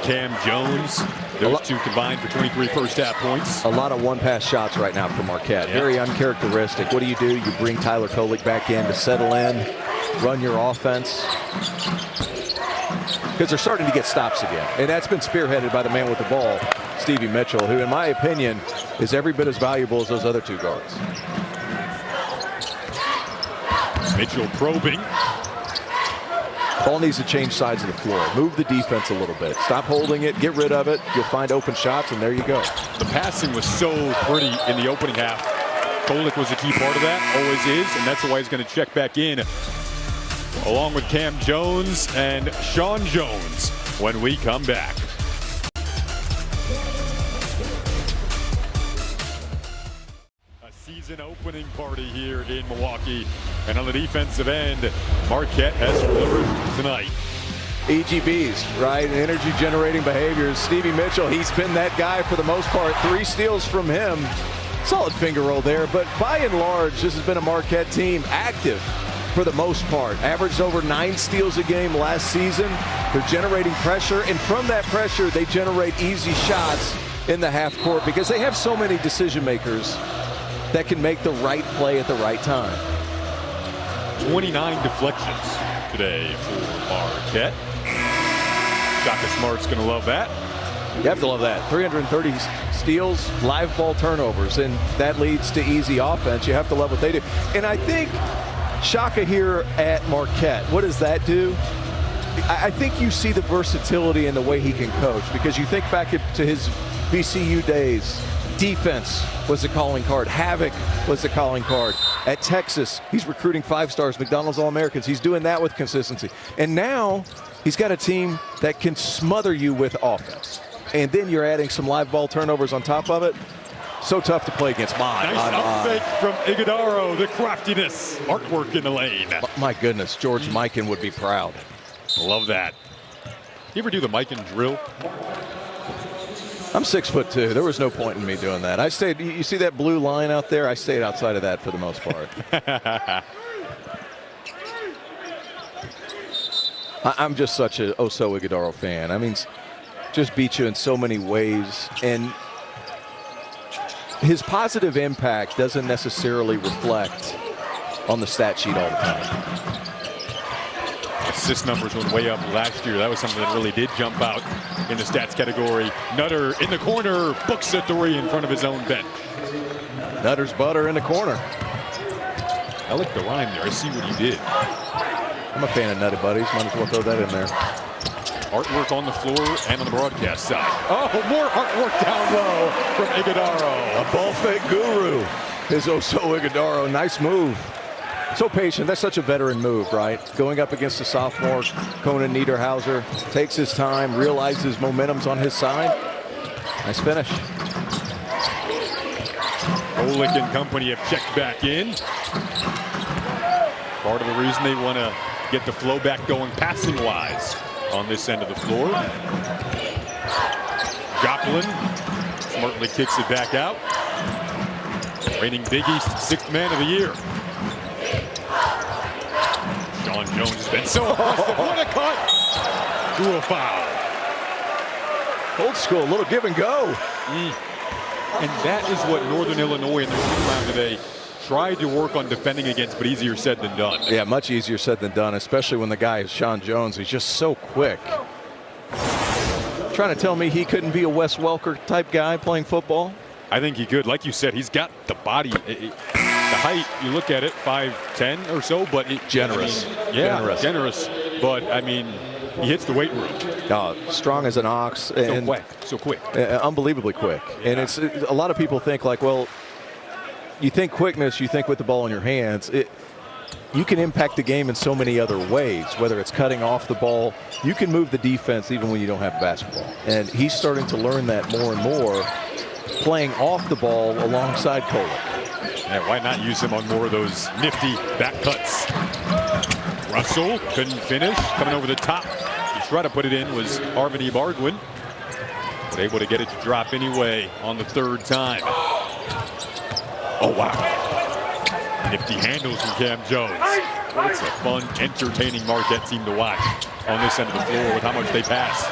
Cam Jones. Those two combined for 23 first half points. A lot of one-pass shots right now for Marquette. Yep. Very uncharacteristic. What do? You bring Tyler Kolek back in to settle in, run your offense. Because they're starting to get stops again. And that's been spearheaded by the man with the ball, Stevie Mitchell, who, in my opinion, is every bit as valuable as those other two guards. Mitchell probing. Ball needs to change sides of the floor. Move the defense a little bit. Stop holding it. Get rid of it. You'll find open shots, and there you go. The passing was so pretty in the opening half. Kolek was a key part of that, always is, and that's why he's going to check back in, along with Cam Jones and Sean Jones when we come back. A season opening party here in Milwaukee. And on the defensive end, Marquette has flourished tonight. EGBs, right? Energy generating behaviors. Stevie Mitchell, he's been that guy for the most part. 3 steals from him. Solid finger roll there, but by and large, this has been a Marquette team active for the most part. Averaged over 9 steals a game last season. They're generating pressure, and from that pressure, they generate easy shots in the half court because they have so many decision makers that can make the right play at the right time. 29 deflections today for Marquette. Shaka Smart's going to love that. You have to love that. 330 steals, live ball turnovers, and that leads to easy offense. You have to love what they do. And I think Shaka here at Marquette, what does that do? I think you see the versatility in the way he can coach, because you think back to his VCU days. Defense was the calling card. Havoc was the calling card. At Texas, he's recruiting 5-stars, McDonald's All-Americans. He's doing that with consistency. And now he's got a team that can smother you with offense. And then you're adding some live ball turnovers on top of it. So tough to play against. Nice up fake from Ighodaro. The craftiness. Artwork in the lane. My goodness, George Mikan would be proud. Love that. You ever do the Mikan drill? I'm 6'2". There was no point in me doing that. I stayed. You see that blue line out there? I stayed outside of that for the most part. I'm just such a Oso Ighodaro fan. I mean, just beat you in so many ways, and his positive impact doesn't necessarily reflect on the stat sheet all the time. Assist numbers went way up last year. That was something that really did jump out in the stats category. Nutter in the corner, books a 3 in front of his own bench. Nutter's butter in the corner. I like the rhyme there. I see what he did. I'm a fan of Nutty Buddies. Might as well throw that in there. Artwork on the floor and on the broadcast side. Oh, more artwork down low from Ighodaro. A ball fake guru is Oso Ighodaro. Nice move. So patient. That's such a veteran move, right? Going up against the sophomore, Conan Niederhauser. Takes his time, realizes momentum's on his side. Nice finish. Olick and company have checked back in. Part of the reason they want to get the flow back going passing-wise on this end of the floor. Joplin smartly kicks it back out. Reigning Big East 6th man of the year. Sean Jones has been so impressive. What a cut! Drew a foul. Old school, a little give and go. And that is what Northern Illinois in their shoot-around today tried to work on defending against, but easier said than done. Yeah, much easier said than done, especially when the guy is Sean Jones. He's just so quick. Trying to tell me he couldn't be a Wes Welker type guy playing football? I think he could. Like you said, he's got the body. The height, you look at it, 5'10" or so, but generous. I mean, generous. But, I mean, he hits the weight room. Strong as an ox. And so quick. Unbelievably quick. Yeah. And it's a lot of people think like, well, you think quickness, you think with the ball in your hands. You can impact the game in so many other ways, whether it's cutting off the ball. You can move the defense even when you don't have the basketball. And he's starting to learn that more and more, playing off the ball alongside Kolek. Yeah, why not use him on more of those nifty back cuts? Russell couldn't finish. Coming over the top to try to put it in was Harvey Bardwin, but able to get it to drop anyway on the third time. Oh, wow. Nifty handles from Cam Jones. It's a fun, entertaining Marquette team to watch on this end of the floor with how much they pass.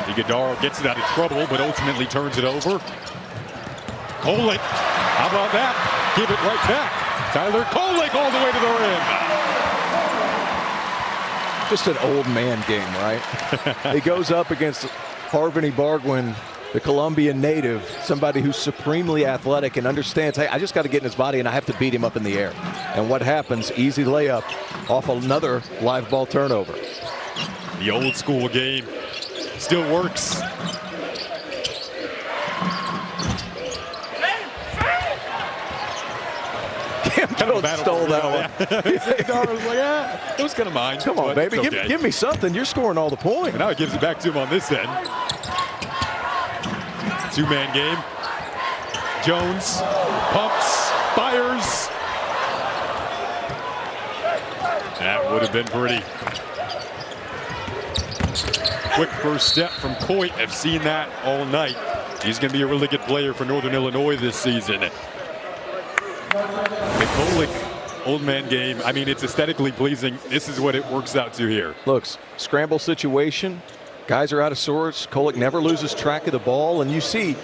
Iguodaro gets it out of trouble, but ultimately turns it over. Kolek, how about that? Give it right back. Tyler Kolek all the way to the rim. Just an old man game, right? He goes up against Harvey Bardwin, the Colombian native, somebody who's supremely athletic and understands, hey, I just got to get in his body and I have to beat him up in the air. And what happens? Easy layup off another live ball turnover. The old school game still works. Cam Jones stole that one. It was kind of mine. Come on, baby. Okay. Give me something. You're scoring all the points. And now he gives it back to him on this end. Two-man game. Jones pumps, fires. That would have been pretty. Quick first step from Coit. I've seen that all night. He's going to be a really good player for Northern Illinois this season. The Kolek old man game, I mean, it's aesthetically pleasing. This is what it works out to here. Looks, scramble situation. Guys are out of sorts. Kolek never loses track of the ball. And you see,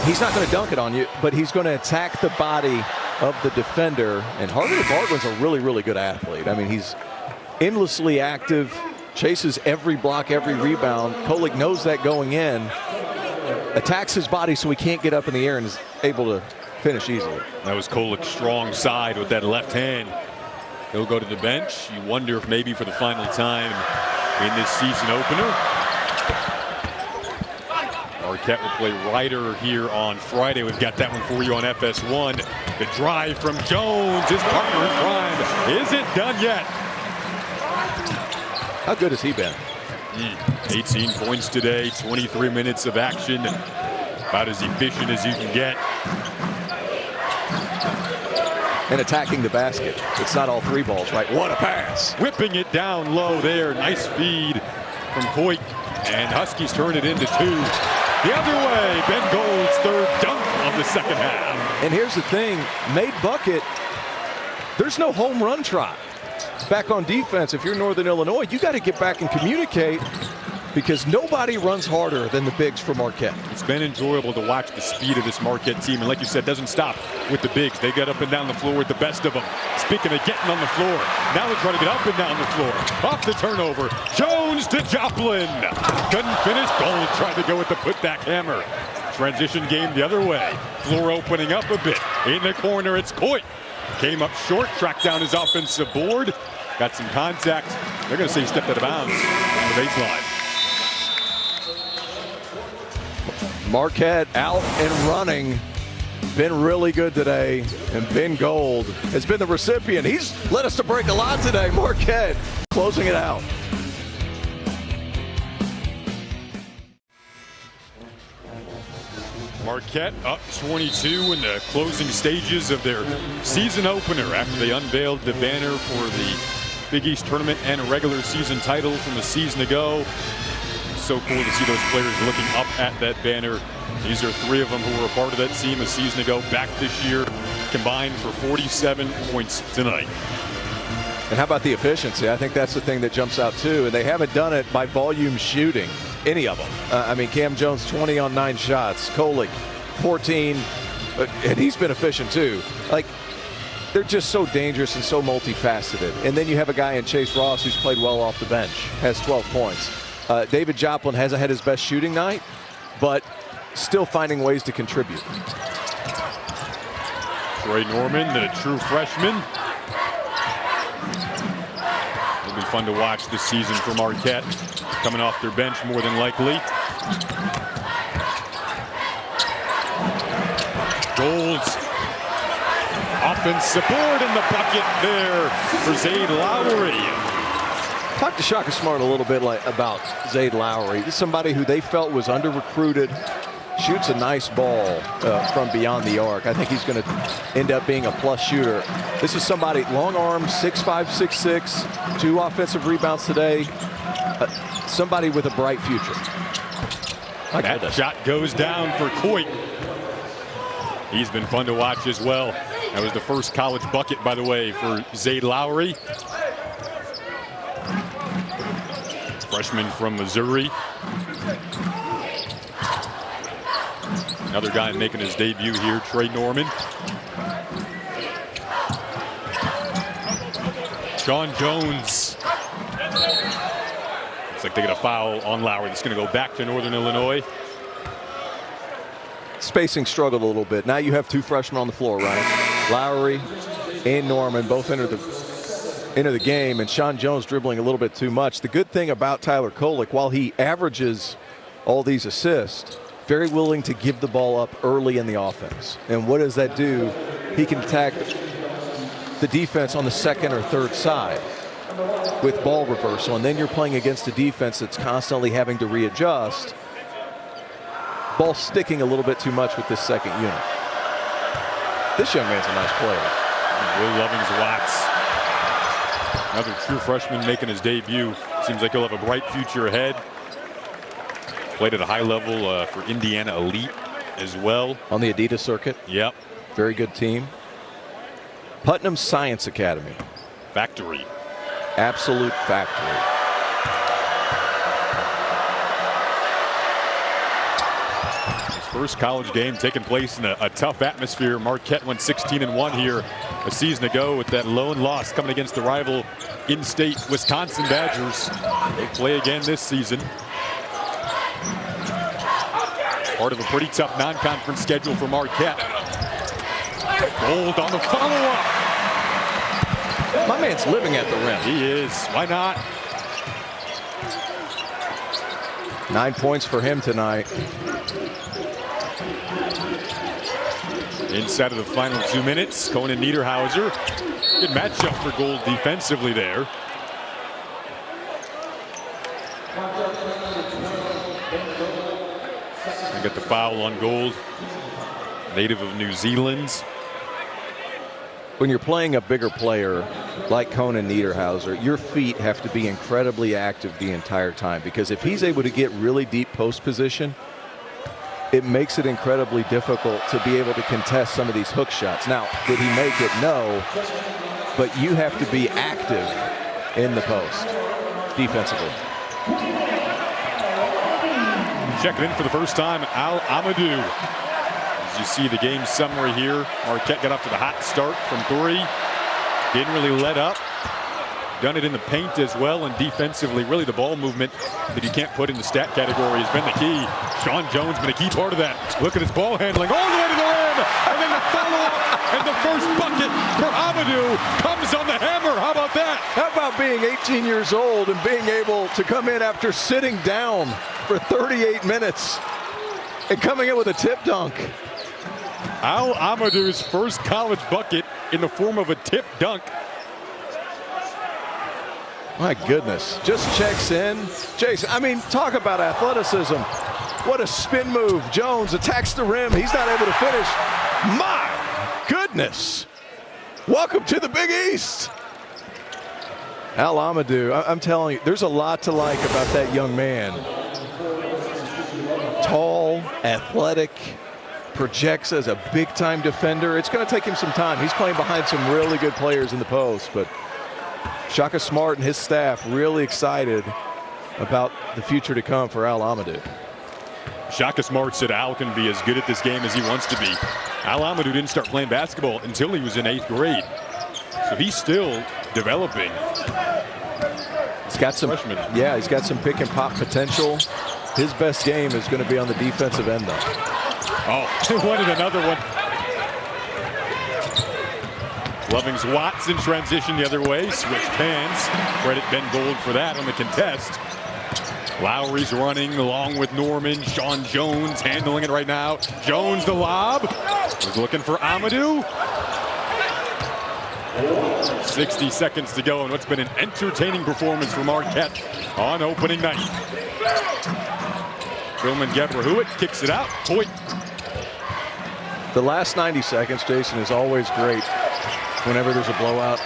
he's not going to dunk it on you, but he's going to attack the body of the defender. And Harvey Bardwin's a really, really good athlete. I mean, he's endlessly active, chases every block, every rebound. Kolek knows that going in, attacks his body so he can't get up in the air and is able to finish easily. That was Kolek's strong side with that left hand. He'll go to the bench. You wonder if maybe for the final time in this season opener, Marquette will play Ryder here on Friday. We've got that one for you on FS1. The drive from Jones, his partner in crime. Is it done yet? How good has he been? 18 points today, 23 minutes of action. About as efficient as you can get. And attacking the basket. It's not all three balls, right? What a pass. Whipping it down low there. Nice feed from Coit. And Huskies turn it into two. The other way, Ben Gold's third dunk of the second half. And here's the thing, made bucket, there's no home run trot. Back on defense, if you're Northern Illinois, you got to get back and communicate because nobody runs harder than the bigs for Marquette. It's been enjoyable to watch the speed of this Marquette team. And like you said, doesn't stop with the bigs. They get up and down the floor with the best of them. Speaking of getting on the floor, now they're trying to get up and down the floor. Off the turnover, Jones to Joplin. Couldn't finish. Gold tried to go with the putback hammer. Transition game the other way. Floor opening up a bit. In the corner, it's Coit. Came up short, tracked down his offensive board. Got some contact. They're going to say he stepped out of bounds on the baseline. Marquette out and running. Been really good today. And Ben Gold has been the recipient. He's led us to break a lot today. Marquette closing it out. Marquette up 22 in the closing stages of their season opener after they unveiled the banner for the Big East tournament and a regular season title from a season ago. So cool to see those players looking up at that banner. These are three of them who were a part of that team a season ago, back this year, combined for 47 points tonight. And how about the efficiency? I think that's the thing that jumps out too. And they haven't done it by volume shooting. any of them. I mean, Cam Jones, 20 on 9 shots. Kolek, 14, and he's been efficient too. Like, they're just so dangerous and so multifaceted. And then you have a guy in Chase Ross who's played well off the bench, has 12 points. David Joplin hasn't had his best shooting night, but still finding ways to contribute. Trey Norman, the true freshman. It'll be fun to watch this season for Marquette. Coming off their bench more than likely. Gold's offensive board in the bucket there for Zaid Lowry. Talk to Shaka Smart a little bit about Zaid Lowry. This is somebody who they felt was under-recruited, shoots a nice ball from beyond the arc. I think he's going to end up being a plus shooter. This is somebody, long arms, 6'5", 6'6", 2 offensive rebounds today. Somebody with a bright future. That shot goes down for Coit. He's been fun to watch as well. That was the first college bucket, by the way, for Zaid Lowry. Freshman from Missouri. Another guy making his debut here, Trey Norman. Sean Jones. Looks like they get a foul on Lowry. That's going to go back to Northern Illinois. Spacing struggled a little bit. Now you have 2 freshmen on the floor, right? Lowry and Norman both enter the game, and Sean Jones dribbling a little bit too much. The good thing about Tyler Kolek, while he averages all these assists, very willing to give the ball up early in the offense. And what does that do? He can attack the defense on the second or third side with ball reversal, and then you're playing against a defense that's constantly having to readjust. Ball sticking a little bit too much with this second unit. This young man's a nice player. Will Lovings-Watts, another true freshman making his debut. Seems like he'll have a bright future ahead. Played at a high level for Indiana Elite as well. On the Adidas circuit. Yep. Very good team. Putnam Science Academy. Factory. Absolute factory. First college game taking place in a tough atmosphere. Marquette went 16-1 here a season ago with that lone loss coming against the rival in-state Wisconsin Badgers. They'll play again this season. Part of a pretty tough non-conference schedule for Marquette. Gold on the follow-up. My man's living at the rim. He is. Why not? 9 points for him tonight. Inside of the final 2 minutes, Conan Niederhauser. Good matchup for Gold defensively there. I got the foul on Gold, native of New Zealand. When you're playing a bigger player like Conan Niederhauser, your feet have to be incredibly active the entire time, because if he's able to get really deep post position, it makes it incredibly difficult to be able to contest some of these hook shots. Now, did he make it? No. But you have to be active in the post defensively. Checking in for the first time, Al Amadou. As you see the game summary here, Marquette got off to the hot start from 3. Didn't really let up. Done it in the paint as well, and defensively, really the ball movement that you can't put in the stat category has been the key. Sean Jones been a key part of that. Look at his ball handling all the way to the rim, and then the follow-up, and the first bucket for Amadou comes on the hammer. How about that? How about being 18 years old and being able to come in after sitting down for 38 minutes and coming in with a tip dunk? Al Amadou's first college bucket in the form of a tip dunk. My goodness, just checks in. Jason, I mean, talk about athleticism. What a spin move. Jones attacks the rim. He's not able to finish. My goodness. Welcome to the Big East. Al Amadou, I'm telling you, there's a lot to like about that young man. Tall, athletic, projects as a big-time defender. It's going to take him some time. He's playing behind some really good players in the post, but Shaka Smart and his staff really excited about the future to come for Al Amadou. Shaka Smart said Al can be as good at this game as he wants to be. Al Amadou didn't start playing basketball until he was in 8th grade. So he's still developing. He's got some, yeah, he's got some pick and pop potential. His best game is going to be on the defensive end, though. Oh, he wanted another one. Lovings Watts in transition the other way. Switched hands. Credit Ben Gold for that on the contest. Lowry's running along with Norman. Sean Jones handling it right now. Jones the lob. He's looking for Amadou. 60 seconds to go, and what's been an entertaining performance for Marquette on opening night. Philman Gebrahuit kicks it out. Point. The last 90 seconds, Jason, is always great. Whenever there's a blowout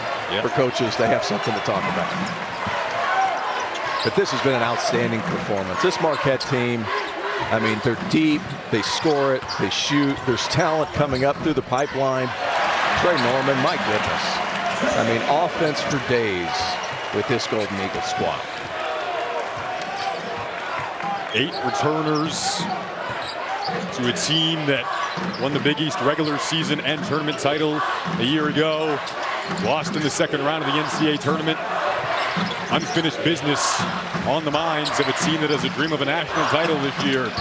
for coaches, they have something to talk about. But this has been an outstanding performance. This Marquette team, I mean, they're deep, they score it, they shoot. There's talent coming up through the pipeline. Trey Norman, my goodness. I mean, offense for days with this Golden Eagle squad. 8 returners to a team that won the Big East regular season and tournament title a year ago. Lost in the second round of the NCAA tournament. Unfinished business on the minds of a team that has a dream of a national title this year.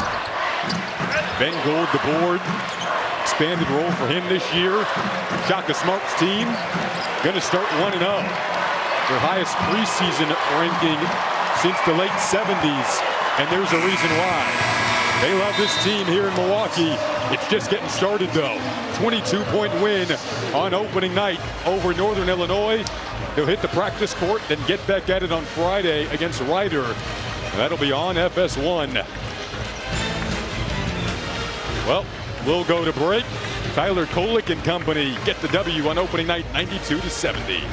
Ben Gold, the board. Expanded role for him this year. Shaka Smart's team going to start 1-0. Their highest preseason ranking since the late 70s. And there's a reason why. They love this team here in Milwaukee. It's just getting started, though. 22-point win on opening night over Northern Illinois. They'll hit the practice court, then get back at it on Friday against Ryder. That'll be on FS1. Well, we'll go to break. Tyler Kolek and company get the W on opening night, 92-70.